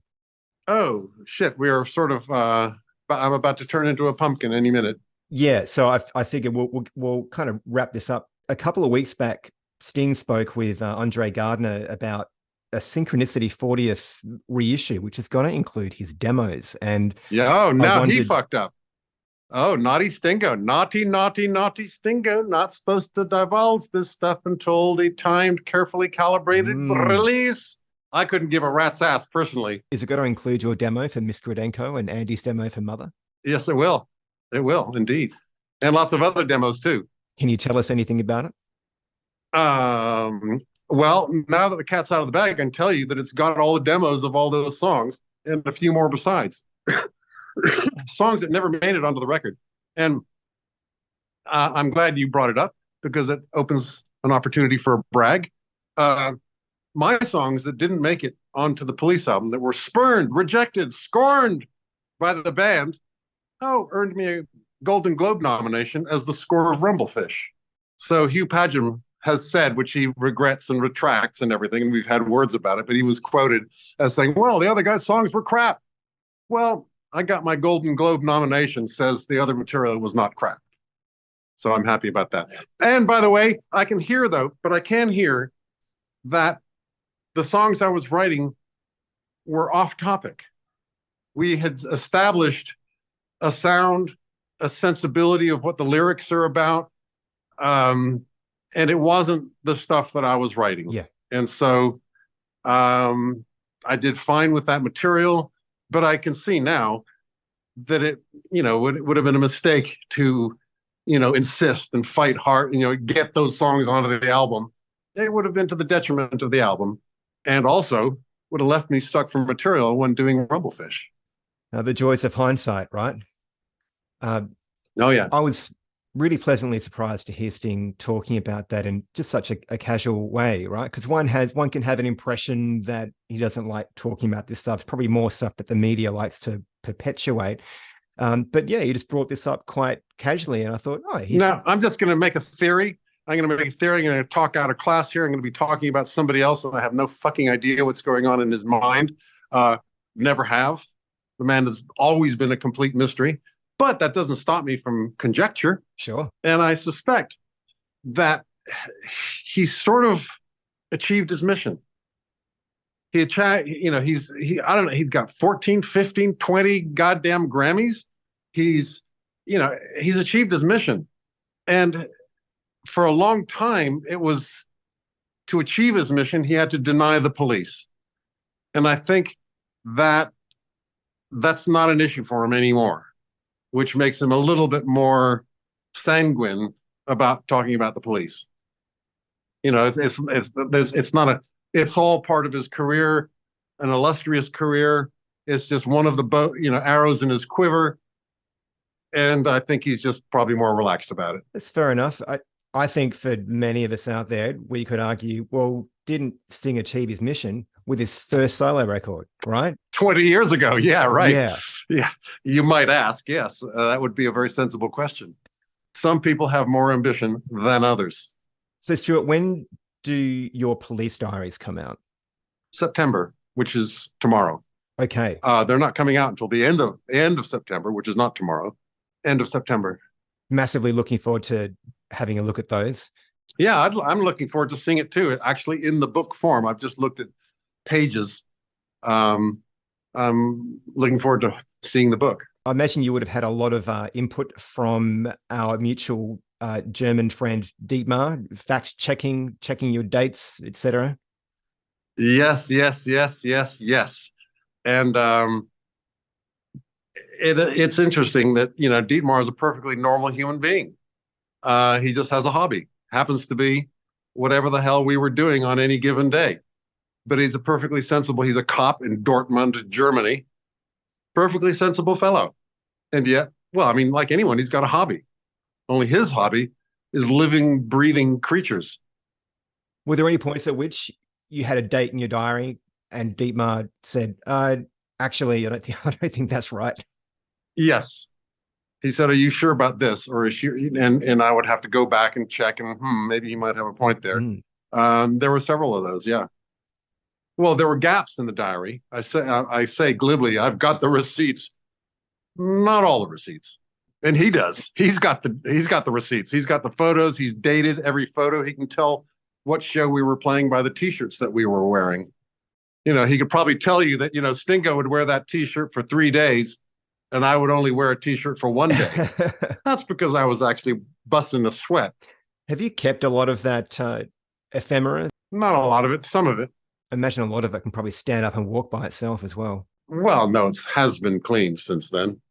Oh shit, we are sort of. I'm about to turn into a pumpkin any minute. Yeah, so I figure we'll kind of wrap this up. A couple of weeks back, Sting spoke with Andre Gardner about a Synchronicity 40th reissue, which is going to include his demos. And Yeah. Oh, now he wondered, fucked up. Oh, naughty Stingo. Naughty, naughty, naughty Stingo. Not supposed to divulge this stuff until the timed, carefully calibrated release. I couldn't give a rat's ass personally. Is it going to include your demo for Miss Gradenko and Andy's demo for Mother? Yes, it will. It will, indeed. And lots of other demos, too. Can you tell us anything about it? Well, now that the cat's out of the bag, I can tell you that it's got all the demos of all those songs and a few more besides. Songs that never made it onto the record. And I'm glad you brought it up because it opens an opportunity for a brag. My songs that didn't make it onto the Police album, that were spurned, rejected, scorned by the band, earned me a Golden Globe nomination as the score of Rumblefish. So Hugh Padgham has said, which he regrets and retracts and everything, and we've had words about it, but he was quoted as saying, well, the other guy's songs were crap. Well, I got my Golden Globe nomination, says the other material was not crap. So I'm happy about that. And by the way, I can hear that the songs I was writing were off topic. We had established a sound, a sensibility of what the lyrics are about. And it wasn't the stuff that I was writing. Yeah. And so I did fine with that material, but I can see now that it would have been a mistake to, insist and fight hard, get those songs onto the album. It would have been to the detriment of the album, and also would have left me stuck for material when doing Rumblefish. The joys of hindsight, right? Oh yeah. I was really pleasantly surprised to hear Sting talking about that in just such a casual way, right? Because one can have an impression that he doesn't like talking about this stuff. It's probably more stuff that the media likes to perpetuate. But yeah, he just brought this up quite casually, and I thought, I'm just going to make a theory. I'm going to make a theory. I'm going to talk out of class here. I'm going to be talking about somebody else, and I have no fucking idea what's going on in his mind. Never have. The man has always been a complete mystery. But that doesn't stop me from conjecture. Sure. And I suspect that he sort of achieved his mission. He I don't know, he's got 14, 15, 20 goddamn Grammys. He's, he's achieved his mission. And for a long time, it was to achieve his mission, he had to deny the police. And I think that that's not an issue for him anymore, which makes him a little bit more sanguine about talking about the police. It's not a, it's all part of his career, an illustrious career. It's just one of the arrows in his quiver. And I think he's just probably more relaxed about it. That's fair enough. I think for many of us out there, we could argue, well, didn't Sting achieve his mission with his first solo record, right? 20 years ago. Yeah, right. Yeah. Yeah. You might ask. Yes. That would be a very sensible question. Some people have more ambition than others. So, Stewart, when do your Police Diaries come out? September, which is tomorrow. Okay. They're not coming out until the end of September, which is not tomorrow. End of September. Massively looking forward to having a look at those. Yeah, I'm looking forward to seeing it too. Actually, in the book form, I've just looked at pages. I'm looking forward to seeing the book. I imagine you would have had a lot of input from our mutual German friend Dietmar, fact checking your dates, etc. Yes. And it's interesting that Dietmar is a perfectly normal human being. He just has a hobby, happens to be whatever the hell we were doing on any given day. But he's he's a cop in Dortmund, Germany, perfectly sensible fellow. And yet, well, I mean, like anyone, he's got a hobby. Only his hobby is living, breathing creatures. Were there any points at which you had a date in your diary and Dietmar said, actually, I don't think that's right? Yes. He said, are you sure about this? Or is she, and I would have to go back and check and maybe he might have a point there. There were several of those. Yeah. Well, there were gaps in the diary. I say glibly, I've got the receipts, not all the receipts. And he does. He's got the receipts. He's got the photos. He's dated every photo. He can tell what show we were playing by the T-shirts that we were wearing. He could probably tell you that, Stingo would wear that T-shirt for 3 days and I would only wear a T-shirt for 1 day. That's because I was actually busting a sweat. Have you kept a lot of that ephemera? Not a lot of it, some of it. I imagine a lot of it can probably stand up and walk by itself as well. Well, no, it has been cleaned since then.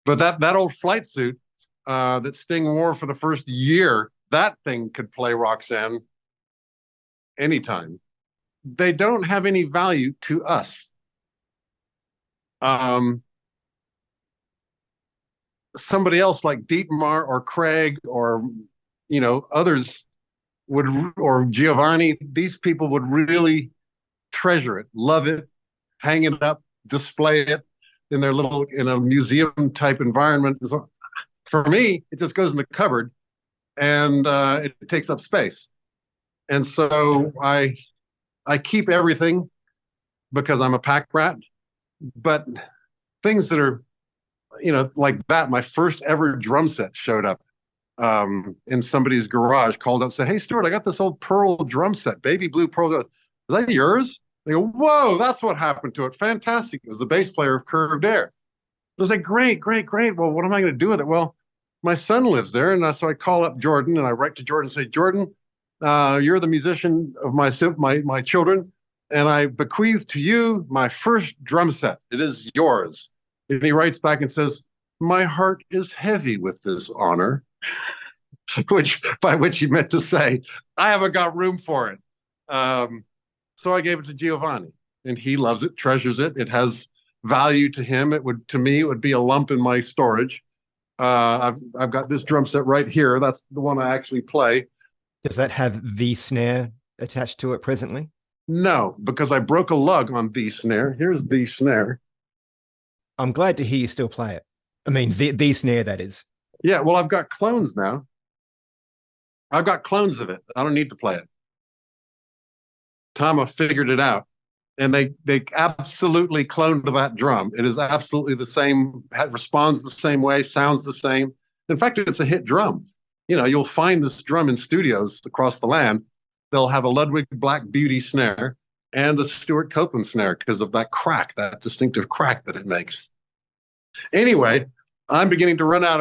But that old flight suit that Sting wore for the first year, that thing could play Roxanne anytime. They don't have any value to us. Somebody else like Dietmar or Craig or others or Giovanni, these people would really treasure it, love it, hang it up, display it in a museum type environment. For me, it just goes in the cupboard and it takes up space. And so I keep everything because I'm a pack rat, but things that are, like that, my first ever drum set showed up in somebody's garage, called up, said, "Hey, Stewart, I got this old pearl drum set, baby blue pearl. Is that yours?" They go, "Whoa, that's what happened to it. Fantastic." It was the bass player of Curved Air. I was like, great. Well, what am I going to do with it? Well, my son lives there. And so I call up Jordan and I write to Jordan and say, "Jordan, you're the musician of my children. And I bequeath to you my first drum set. It is yours." And he writes back and says, "My heart is heavy with this honor," by which he meant to say, I haven't got room for it. So I gave it to Giovanni, and he loves it, treasures it. It has value to him. To me, it would be a lump in my storage. I've got this drum set right here. That's the one I actually play. Does that have the snare attached to it presently? No, because I broke a lug on the snare. Here's the snare. I'm glad to hear you still play it. I mean, the snare, that is. Yeah, well, I've got clones now. I've got clones of it. I don't need to play it. Tama figured it out, and they absolutely cloned that drum. It is absolutely the same, responds the same way, sounds the same. In fact, it's a hit drum. You know, you'll find this drum in studios across the land. They'll have a Ludwig Black Beauty snare and a Stewart Copeland snare because of that crack, that distinctive crack that it makes. Anyway, I'm beginning to run out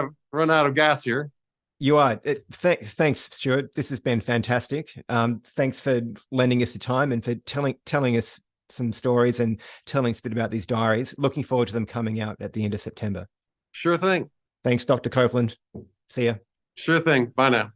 of gas here. You are. Thanks, Stewart. This has been fantastic. Thanks for lending us your time and for telling us some stories and telling us a bit about these diaries. Looking forward to them coming out at the end of September. Sure thing. Thanks, Dr. Copeland. See ya. Sure thing. Bye now.